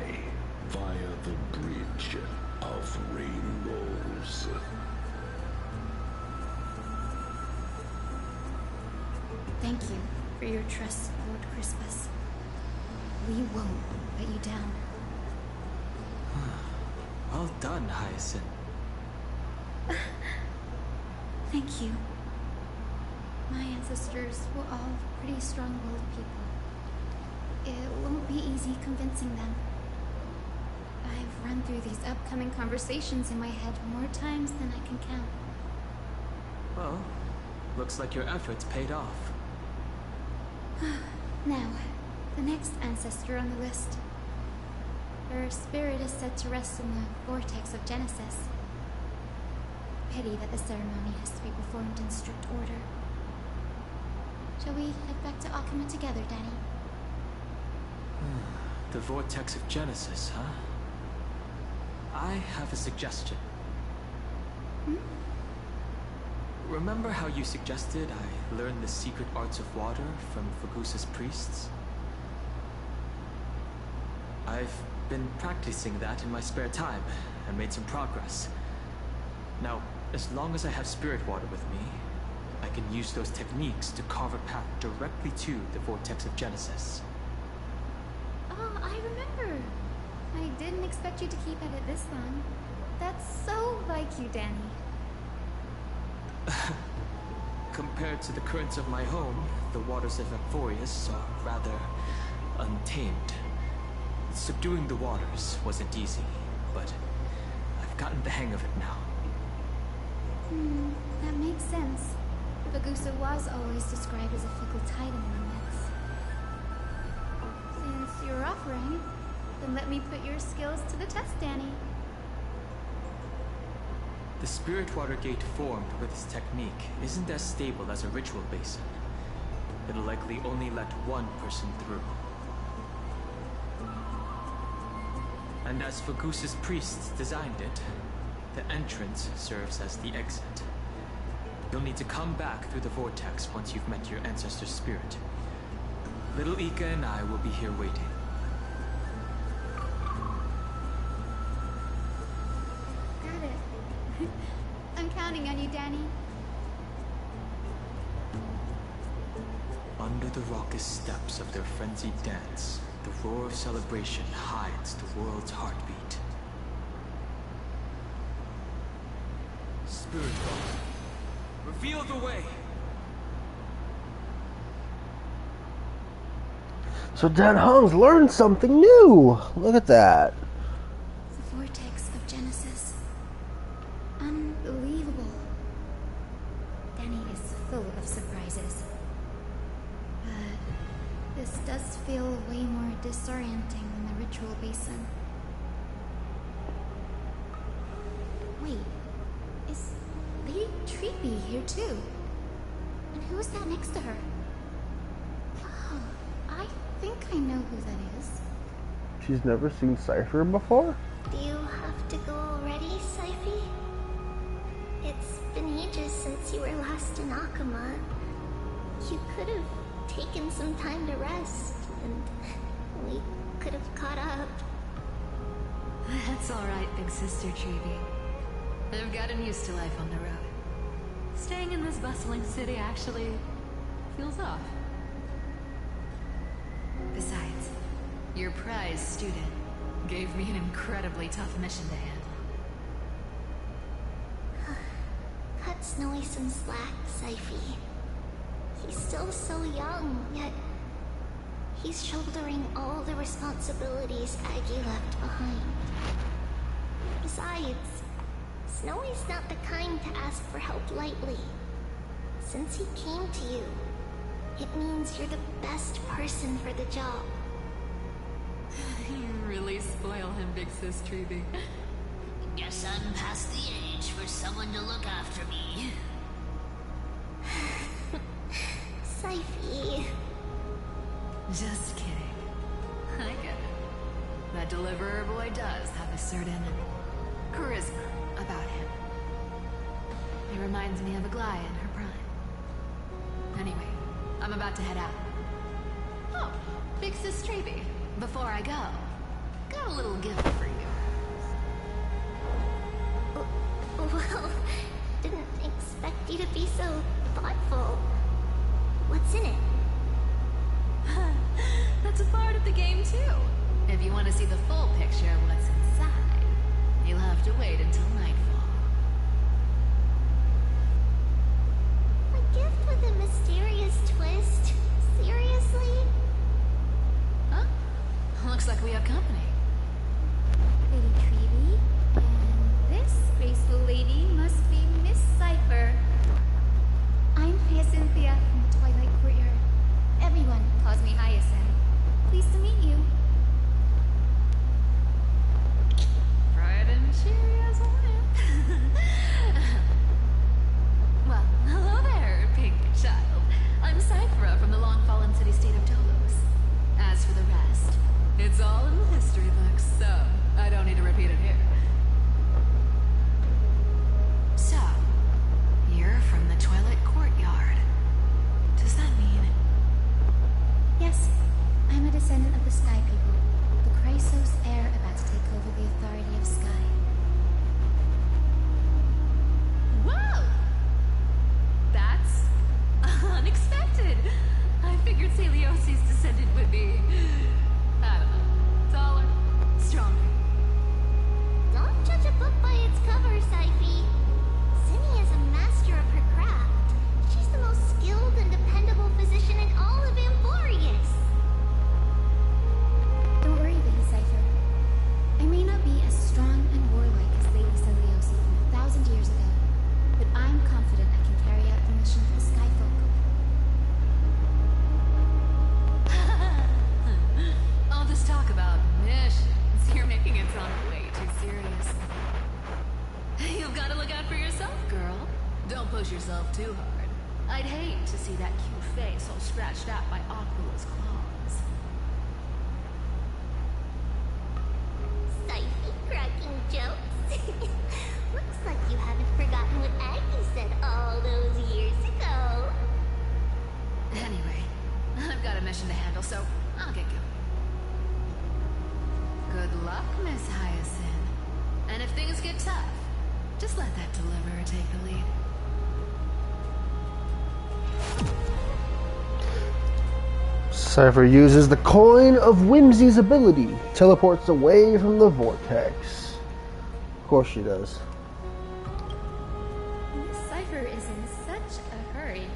via the bridge of rainbows. Thank you for your trust, Lord Crispus. We won't let you down. Well done, Hyacinth. Thank you. My ancestors were all pretty strong-willed people. It won't be easy convincing them. I've run through these upcoming conversations in my head more times than I can count. Well, looks like your efforts paid off. Now, the next ancestor on the list. Her spirit is said to rest in the vortex of Genesis. Pity that the ceremony has to be performed in strict order. Shall we head back to Akuma together, Danny? The vortex of Genesis, huh? I have a suggestion. Remember how you suggested I learn the secret arts of water from Fagusa's priests? I've been practicing that in my spare time and made some progress. Now, as long as I have spirit water with me, I can use those techniques to carve a path directly to the vortex of Genesis. Oh, I remember. I didn't expect you to keep at it this long. That's so like you, Danny. Compared to the currents of my home, the waters of Euphorius are rather untamed. Subduing the waters wasn't easy, but I've gotten the hang of it now. That makes sense. Fagusa was always described as a fickle titan in the myths. Since you're offering, then let me put your skills to the test, Danny. The spirit water gate formed with this technique isn't as stable as a ritual basin. It'll likely only let one person through. And as Fagusa's priests designed it, the entrance serves as the exit. You'll need to come back through the vortex once you've met your ancestor's spirit. Little Ika and I will be here waiting. Got it. I'm counting on you, Danny. Under the raucous steps of their frenzied dance, the roar of celebration hides the world's heartbeat. Spirit God, reveal the way! So Dan Hong's learned something new. Look at that. The vortex of Genesis. Unbelievable. Danny is full of surprises. But this does feel way more disorienting than the ritual basin. Wait, is Lady Treepy here too? And who is that next to her? Oh, I think I know who that is. She's never seen Cypher before? Do you have to go already, Syphy? It's been ages since you were last in Akuma. You could have taken some time to rest, and we could have caught up. That's alright, big sister Treevy. I've gotten used to life on the road. Staying in this bustling city actually feels off. Besides, your prize student gave me an incredibly tough mission to handle. Cut Snowy some slack, Syphy. He's still so young, yet he's shouldering all the responsibilities Aggie left behind. Besides, Snowy's not the kind to ask for help lightly. Since he came to you, it means you're the best person for the job. You really spoil him, big sis Treevy. Guess I'm past the age for someone to look after me. Syphy. Just kidding. I get it. That deliverer boy does have a certain charisma about him. He reminds me of Aglaia in her prime. Anyway, I'm about to head out. Oh, Big Sis Strebe, before I go, got a little gift for you. Well, didn't expect you to be so thoughtful. What's in it? That's a part of the game, too. If you want to see the full picture of what's inside, you'll have to wait until nightfall. A gift with a mysterious twist? Seriously? Huh? Looks like we have company. Lady Treevee, and this graceful lady must be Miss Cypher. I'm Hyacinthia from the Twilight Courtyard. Everyone calls me Hyacinth. Pleased to meet you. Bright and cheery as a lamp. Well, hello there, pink child. I'm Cyphra from the long-fallen city-state of Tolos. As for the rest, it's all in the history books, so I don't need to repeat it here. So, you're from the Twilight Courtyard. Does that mean... Yes, I'm a descendant of the Sky People, the Chrysos heir about to take over the authority of Sky. Whoa! That's unexpected. I figured Celiosi's descendant would be, I don't know, taller, stronger. Don't judge a book by its cover, Syphe. Cindy is a master of her craft. She's the most skilled and dependable physician in all of Amphorius. Don't worry, Lady Cypher. I may not be as strong and warlike as Lady Celiosi from 1,000 years ago, but I'm confident I can carry out the mission for the Sky Folk. All this talk about missions, you're making it sound way too serious. You've got to look out for yourself, girl. Don't push yourself too hard. I'd hate to see that cute face all scratched out by Aqua's claws. Syphe cracking jokes. Looks like you haven't forgotten what Aggie said all those years ago. Anyway, I've got a mission to handle, so I'll get going. Good luck, Miss Hyacinth. And if things get tough, just let that deliverer take the lead. Cypher uses the coin of Whimsy's ability, teleports away from the vortex. Of course she does. Miss Cypher is in such a hurry.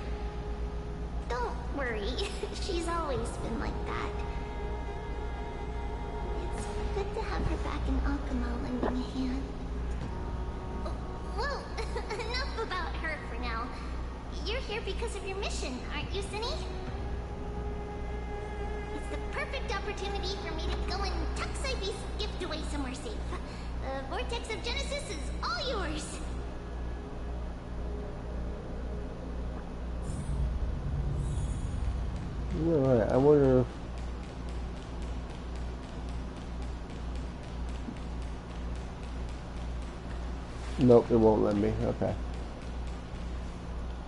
Don't worry. She's always been like that. It's good to have her back in Akama lending a hand. Well, enough about her for now. You're here because of your mission, aren't you, Cindy? It's the perfect opportunity for me to go and tuck Syphe's gift away somewhere safe. The Vortex of Genesis is all yours. Alright, I wonder if... Nope, it won't let me. Okay.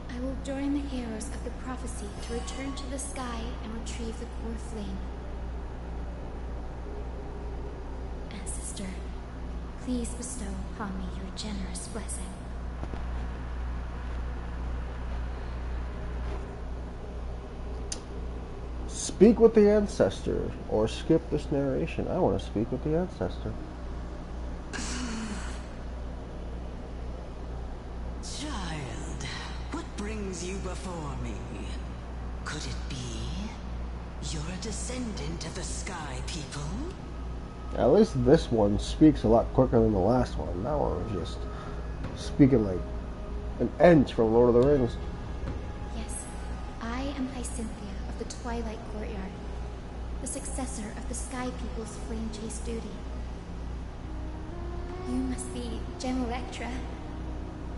I will join the heroes of the prophecy to return to the sky and retrieve the core flame. Ancestor, please bestow upon me your generous blessing. Speak with the ancestor, or skip this narration. I want to speak with the ancestor. Child, what brings you before me? Could it be you're a descendant of the Sky People? At least this one speaks a lot quicker than the last one. That one was just speaking like an Ent from Lord of the Rings. Yes, I am Hyacinthia of the Twilight Courtyard, the successor of the Sky People's flame chase duty. You must be Gem Electra.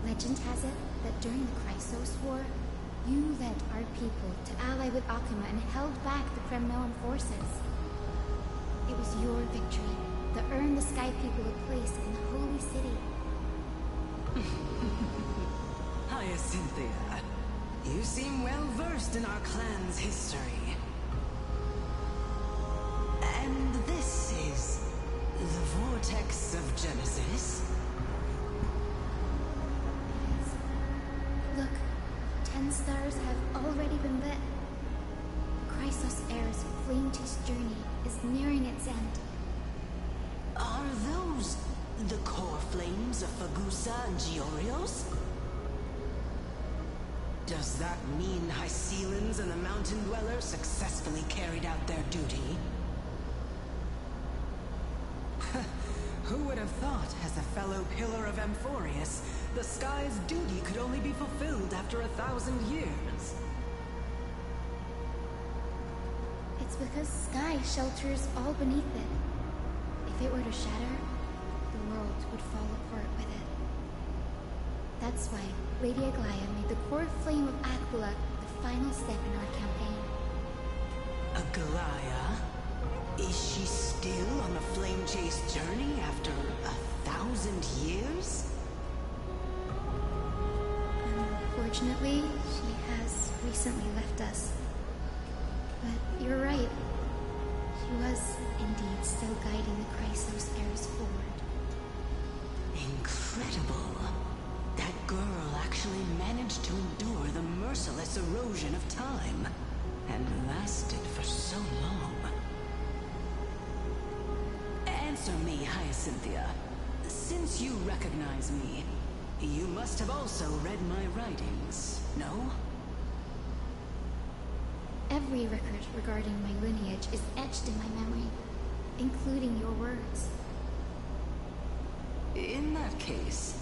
Legend has it that during the Chrysos War, You led our people to ally with Akuma and held back the Kremnoan forces. It was your victory that earned the Sky People a place in the Holy City. Hyacinthia, you seem well versed in our clan's history. And this is the Vortex of Genesis? Look, 10 stars have already been lit. Chrysos Heir's flame-chased journey is nearing its end. Are those the core flames of Fagusa and Giorios? Does that mean Hycelans and the Mountain Dwellers successfully carried out their duty? Who would have thought, as a fellow pillar of Amphorius, the sky's duty could only be fulfilled after 1,000 years? It's because Sky shelters all beneath it. If it were to shatter, the world would fall apart with it. That's why Lady Aglaya made the core flame of Aquila the final step in our campaign. Aglaya? Is she still on the flame chase journey after 1,000 years? Unfortunately, she has recently left us. But you're right. She was indeed still guiding the Chrysos heirs forward. Incredible. That girl actually managed to endure the merciless erosion of time, and lasted for so long. Answer me, Hyacinthia. Since you recognize me, you must have also read my writings, no? Every record regarding my lineage is etched in my memory, including your words. In that case,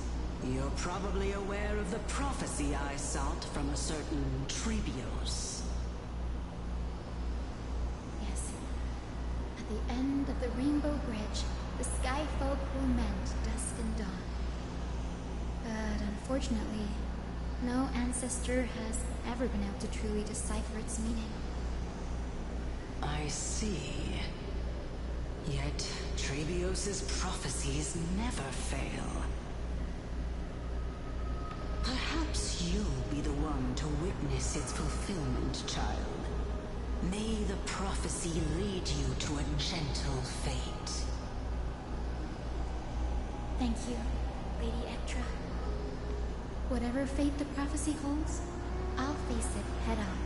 you're probably aware of the prophecy I sought from a certain Trebios. Yes. At the end of the Rainbow Bridge, the Skyfolk will mend dusk and dawn. But unfortunately, no ancestor has ever been able to truly decipher its meaning. I see. Yet, Trebios's prophecies never fail. Perhaps you'll be the one to witness its fulfillment, child. May the prophecy lead you to a gentle fate. Thank you, Lady Ektra. Whatever fate the prophecy holds, I'll face it head on.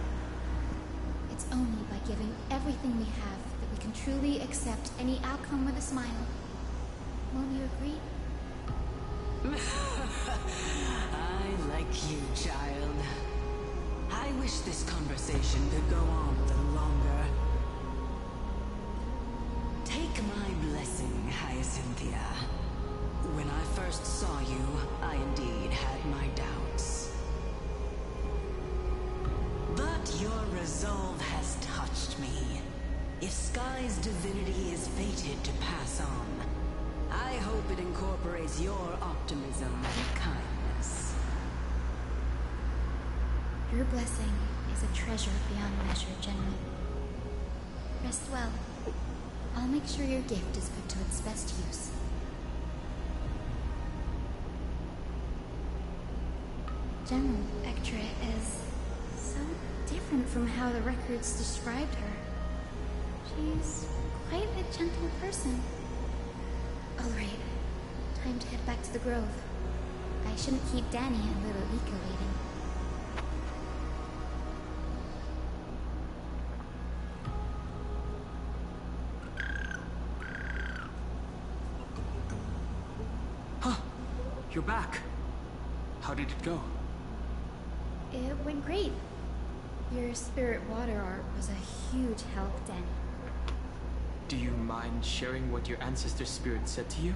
It's only by giving everything we have that we can truly accept any outcome with a smile. Won't you agree? I like you, child. I wish this conversation could go on a little longer. Take my blessing, Hyacinthia. When I first saw you, I indeed had my doubts. But your resolve has touched me. If Sky's divinity is fated to pass on, I hope it incorporates your optimism and kindness. Your blessing is a treasure beyond measure, General. Rest well. I'll make sure your gift is put to its best use. General Ektra is so different from how the records described her. She's quite a gentle person. Alright, time to head back to the Grove. I shouldn't keep Danny and little Ika waiting. Huh, you're back. How did it go? It went great. Your spirit water art was a huge help, Danny. Do you mind sharing what your ancestor spirit said to you?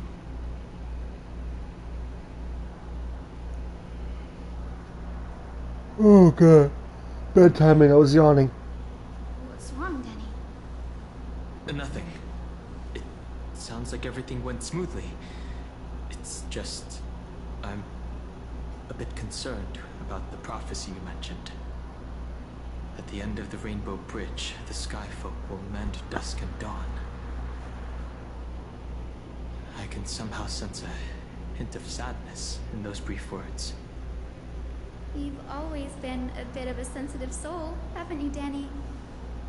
Oh god. Bad timing, I was yawning. What's wrong, Danny? Nothing. It sounds like everything went smoothly. It's just... I'm a bit concerned about the prophecy you mentioned. At the end of the Rainbow Bridge, the Skyfolk will mend dusk and dawn. I can somehow sense a hint of sadness in those brief words. You've always been a bit of a sensitive soul, haven't you, Danny?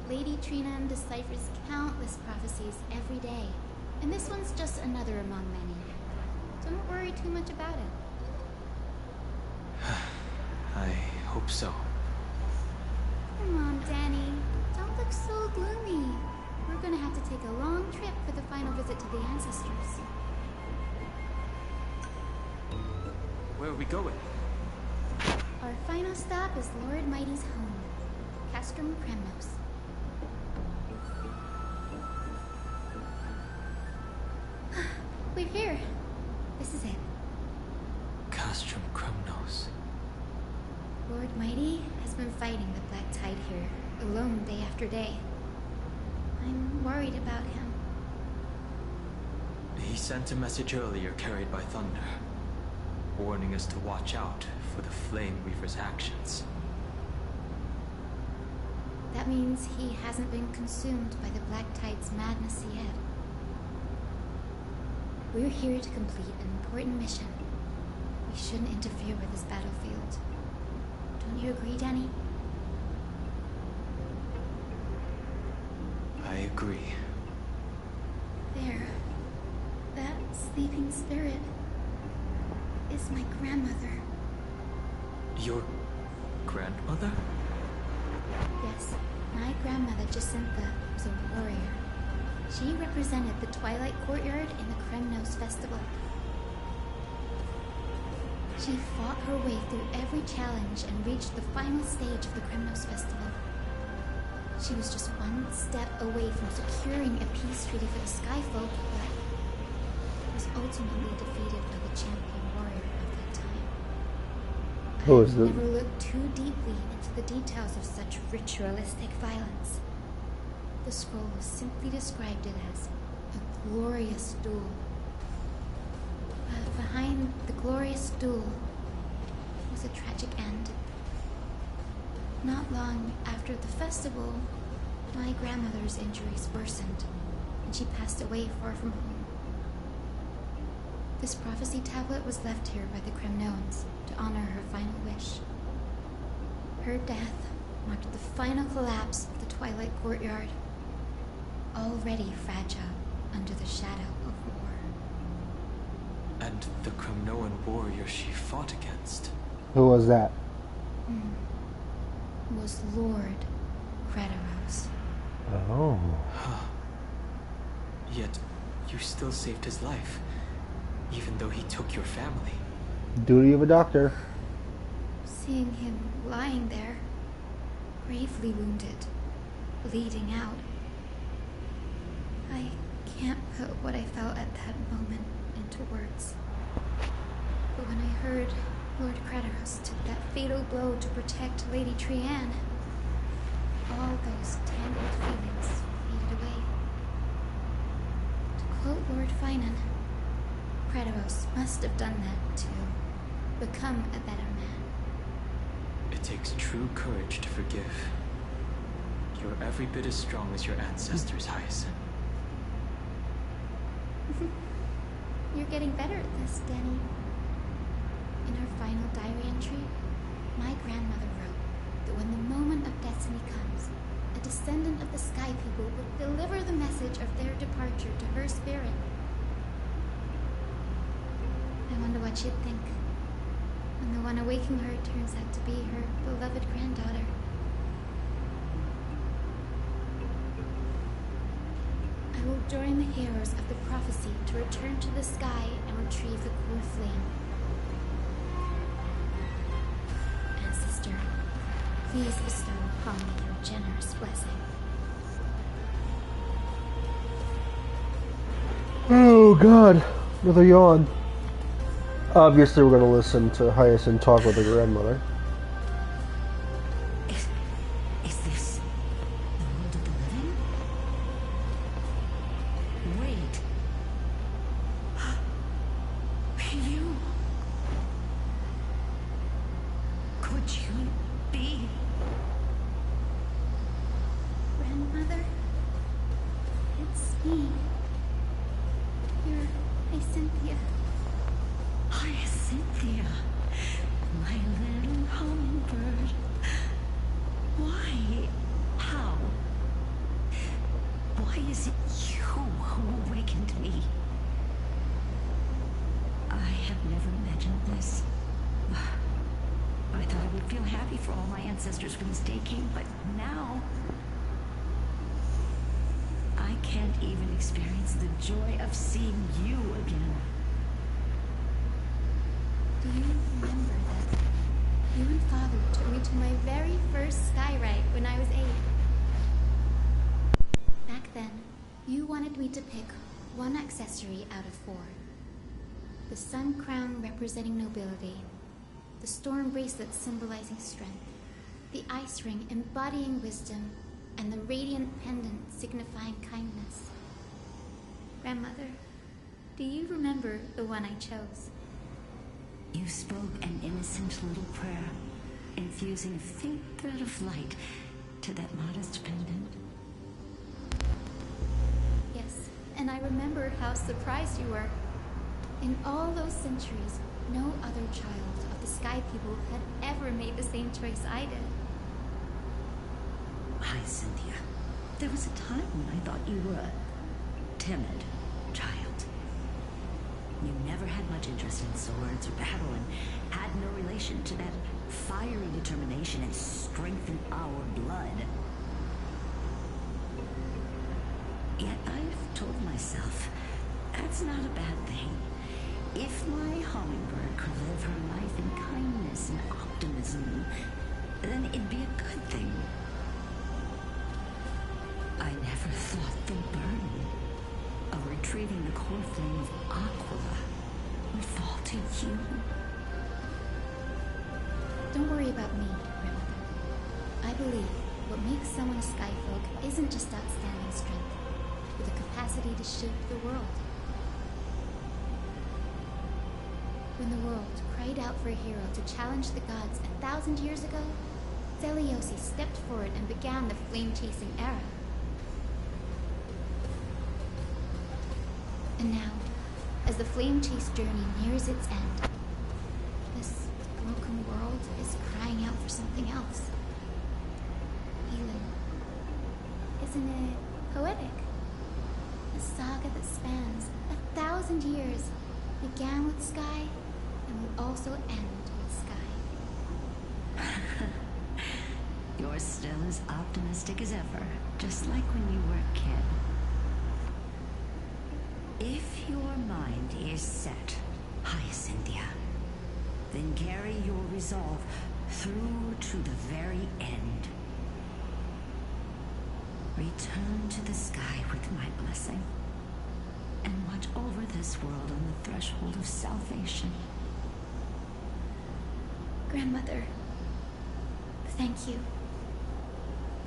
Lady Trinan deciphers countless prophecies every day, and this one's just another among many. Don't worry too much about it. I hope so. Come on, Danny. Don't look so gloomy. We're gonna have to take a long trip for the final visit to the ancestors. Where are we going? Our final stop is Lord Mighty's home, Castrum Kremnos. We're here. This is it. Castrum Kremnos. Lord Mighty has been fighting the Black Tide here, alone day after day. I'm worried about him. He sent a message earlier carried by thunder, warning us to watch out for the Flame Weaver's actions. That means he hasn't been consumed by the Black Tide's madness yet. We're here to complete an important mission. We shouldn't interfere with this battlefield. Don't you agree, Danny? I agree. There. That sleeping spirit is my grandmother. Your grandmother? Yes, my grandmother Jacinta was a warrior. She represented the Twilight Courtyard in the Kremnos Festival. She fought her way through every challenge and reached the final stage of the Kremnos Festival. She was just one step away from securing a peace treaty for the Skyfolk, but was ultimately defeated by the champion warrior of that time. Who is I've it? never looked too deeply into the details of such ritualistic violence. The scroll simply described it as a glorious duel. But behind the glorious duel was a tragic end. Not long after the festival, my grandmother's injuries worsened, and she passed away far from home. This prophecy tablet was left here by the Kremnoans to honor her final wish. Her death marked the final collapse of the Twilight Courtyard, already fragile under the shadow of war. And the Kremnoan warrior she fought against. Who was that? Was Lord Crataros. Oh. Yet, you still saved his life, even though he took your family. Duty of a doctor. Seeing him lying there, gravely wounded, bleeding out, I can't put what I felt at that moment into words. But when I heard Lord Crataros took that fatal blow to protect Lady Trian, all those tangled feelings faded away. To quote Lord Finan, Crataros must have done that to become a better man. It takes true courage to forgive. You're every bit as strong as your ancestors, Hyacinth. You're getting better at this, Danny. In her final diary entry, my grandmother wrote that when the moment of destiny comes, a descendant of the Sky People will deliver the message of their departure to her spirit. I wonder what she'd think when the one awaking her turns out to be her beloved granddaughter. I will join the heroes of the prophecy to return to the sky and retrieve the core flame. Ancestor, please bestow upon me your generous blessing. Oh god, another yawn. Obviously we're gonna listen to Hyacinth talk with her grandmother. Is this the world of the living? Wait. You... Could you be... me. You're Cynthia. Hi, Cynthia. My little hummingbird. Why? How? Why is it you who awakened me? I have never imagined this. I thought I would feel happy for all my ancestors when this day came, but now I can't even experience the joy of seeing you again. Do you remember that you and Father took me to my very first sky ride when I was 8? Back then, you wanted me to pick one accessory out of 4. The sun crown representing nobility, the storm bracelet symbolizing strength, the ice ring embodying wisdom, and the radiant pendant signifying kindness. Grandmother, do you remember the one I chose? You spoke an innocent little prayer, infusing a faint thread of light to that modest pendant. Yes, and I remember how surprised you were. In all those centuries, no other child of the Sky People had ever made the same choice I did. Hi, Cynthia. There was a time when I thought you were a timid child. You never had much interest in swords or battle and had no relation to that fiery determination and strength in our blood. Yet I've told myself that's not a bad thing. If my hummingbird could live her life in kindness and optimism, then it'd be a good thing. I never thought the burden of retrieving the core flame of Aquila would fall to you. Don't worry about me, Grandmother. I believe what makes someone a Skyfolk isn't just outstanding strength, but the capacity to shape the world. When the world cried out for a hero to challenge the gods 1,000 years ago, Zeliosi stepped forward and began the flame-chasing era. And now, as the flame chase journey nears its end, this broken world is crying out for something else. Healing. Isn't it poetic? A saga that spans 1,000 years began with Sky and will also end with Sky. You're still as optimistic as ever, just like when you were a kid. If your mind is set, Cynthia, then carry your resolve through to the very end. Return to the sky with my blessing, and watch over this world on the threshold of salvation. Grandmother, thank you.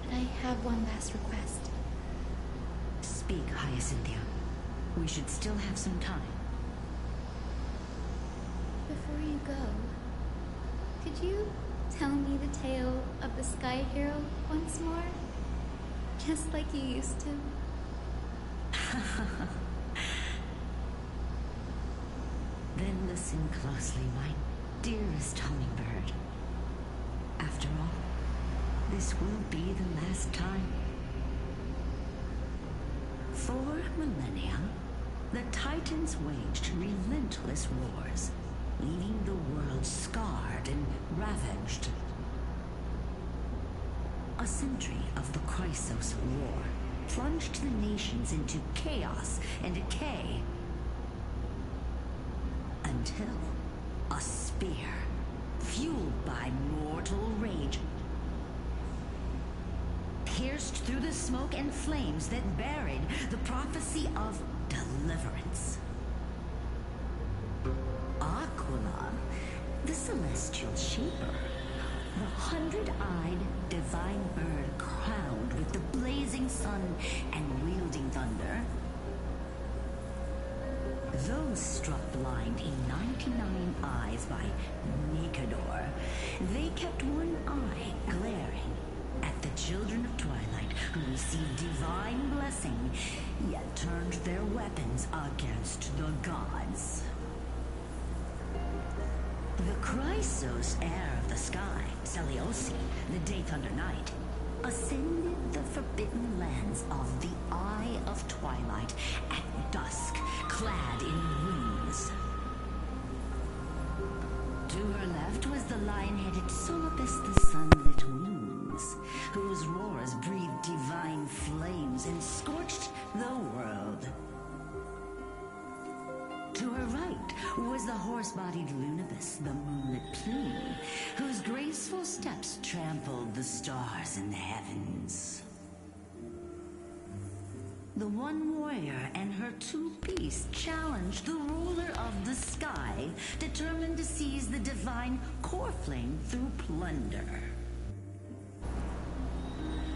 But I have one last request. Speak, Cynthia. We should still have some time. Before you go, could you tell me the tale of the Sky Hero once more? Just like you used to. Then listen closely, my dearest hummingbird. After all, this will be the last time. For millennia, the Titans waged relentless wars, leaving the world scarred and ravaged. A century of the Chrysos War plunged the nations into chaos and decay. Until a spear, fueled by mortal rage, pierced through the smoke and flames that buried the prophecy of deliverance. Aquila, the celestial shaper, the 100-eyed divine bird crowned with the blazing sun and wielding thunder. Those struck blind in 99 eyes by Nicanor, they kept one eye glaring at the children of Twilight who received divine blessing, yet turned their weapons against the gods. The Chrysos, heir of the sky, Seliosi, the Day Thunder Knight, ascended the forbidden lands of the Eye of Twilight at dusk, clad in wings. To her left was the lion-headed Solopus the Sunlit Wings, whose roars breathed divine flames and scorched the world. To her right was the horse-bodied Lunibus, the Moonlit Plume, whose graceful steps trampled the stars in the heavens. The one warrior and her two beasts challenged the ruler of the sky, determined to seize the divine core flame through plunder.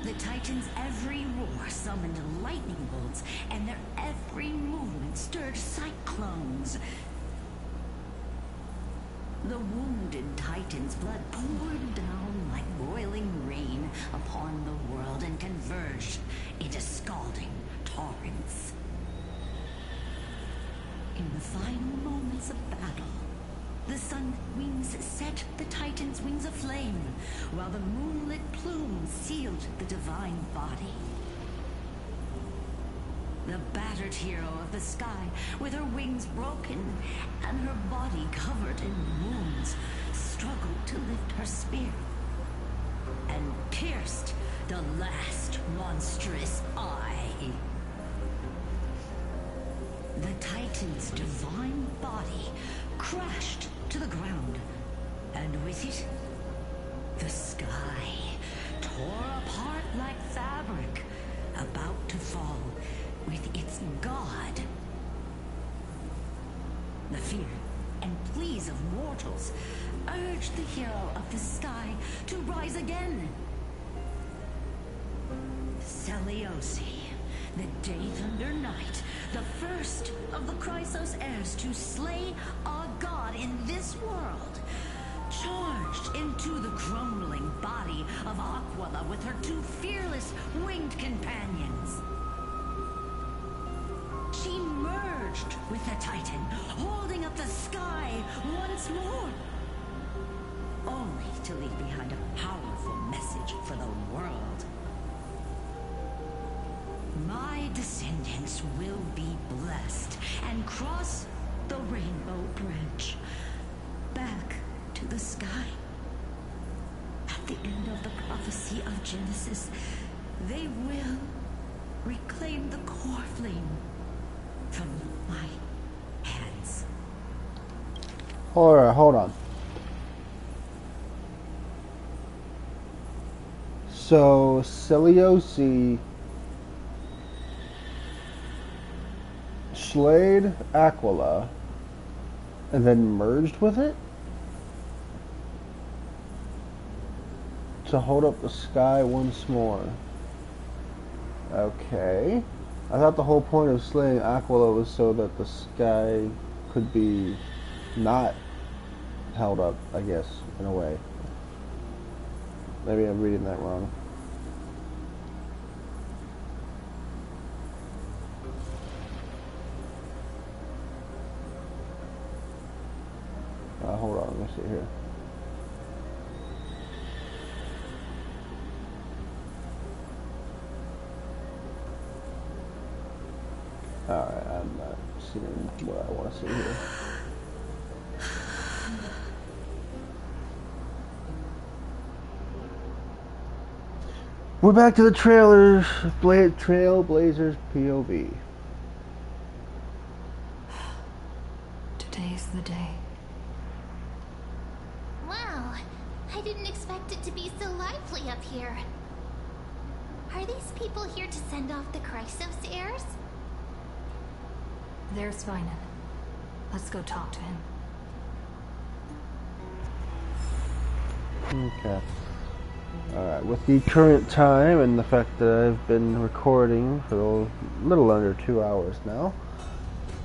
The Titans' every roar summoned lightning bolts, and their every movement stirred cyclones. The wounded Titan's blood poured down like boiling rain upon the world and converged into scalding torrents. In the final moments of battle, the sun wings set the Titan's wings aflame, while the moonlit plume sealed the divine body. The battered hero of the sky, with her wings broken and her body covered in wounds, struggled to lift her spear and pierced the last monstrous eye. The Titan's divine body crashed to the ground, and with it, the sky tore apart like fabric, about to fall with its god. The fear and pleas of mortals urged the hero of the sky to rise again. Seliosi, the Day Thunder Knight, the first of the Chrysos heirs to slay a god in this world, charged into the crumbling body of Aquila with her two fearless winged companions. She merged with the Titan, holding up the sky once more, only to leave behind a powerful message for the world. My descendants will be blessed and cross the rainbow bridge back to the sky. At the end of the prophecy of Genesis, they will reclaim the core flame from my hands. Alright, hold on. So, Seliosi slayed Aquila and then merged with it to hold up the sky once more. Okay. I thought the whole point of slaying Aquila was so that the sky could be not held up, I guess, in a way. Maybe I'm reading that wrong. Hold on, let me see here. Alright, I'm not seeing what I want to see here. We're back to the trailers, Trailblazers POV. Today's the day. Wow, I didn't expect it to be so lively up here. Are these people here to send off the Chrysos heirs? There's Svinen. Let's go talk to him. Okay. Alright, with the current time and the fact that I've been recording for a little under 2 hours now,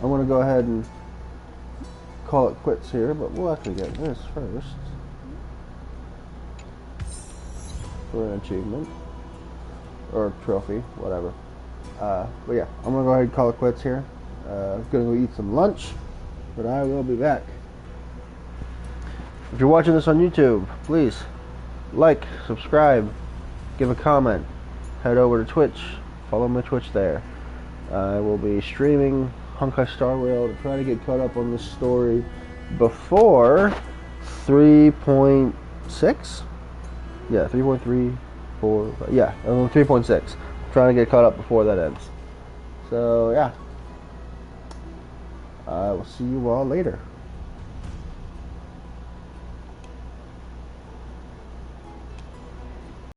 I'm going to go ahead and call it quits here, but we'll actually get this first for an achievement. or trophy, whatever. But yeah, I'm gonna go ahead and call it quits here. I'm gonna go eat some lunch, but I will be back. If you're watching this on YouTube, please like, subscribe, give a comment, head over to Twitch, follow my Twitch there. I will be streaming Honkai Star Rail to try to get caught up on this story before 3.6? Yeah, 3.34. Yeah, 3.6. Trying to get caught up before that ends. So, yeah. I will see you all later.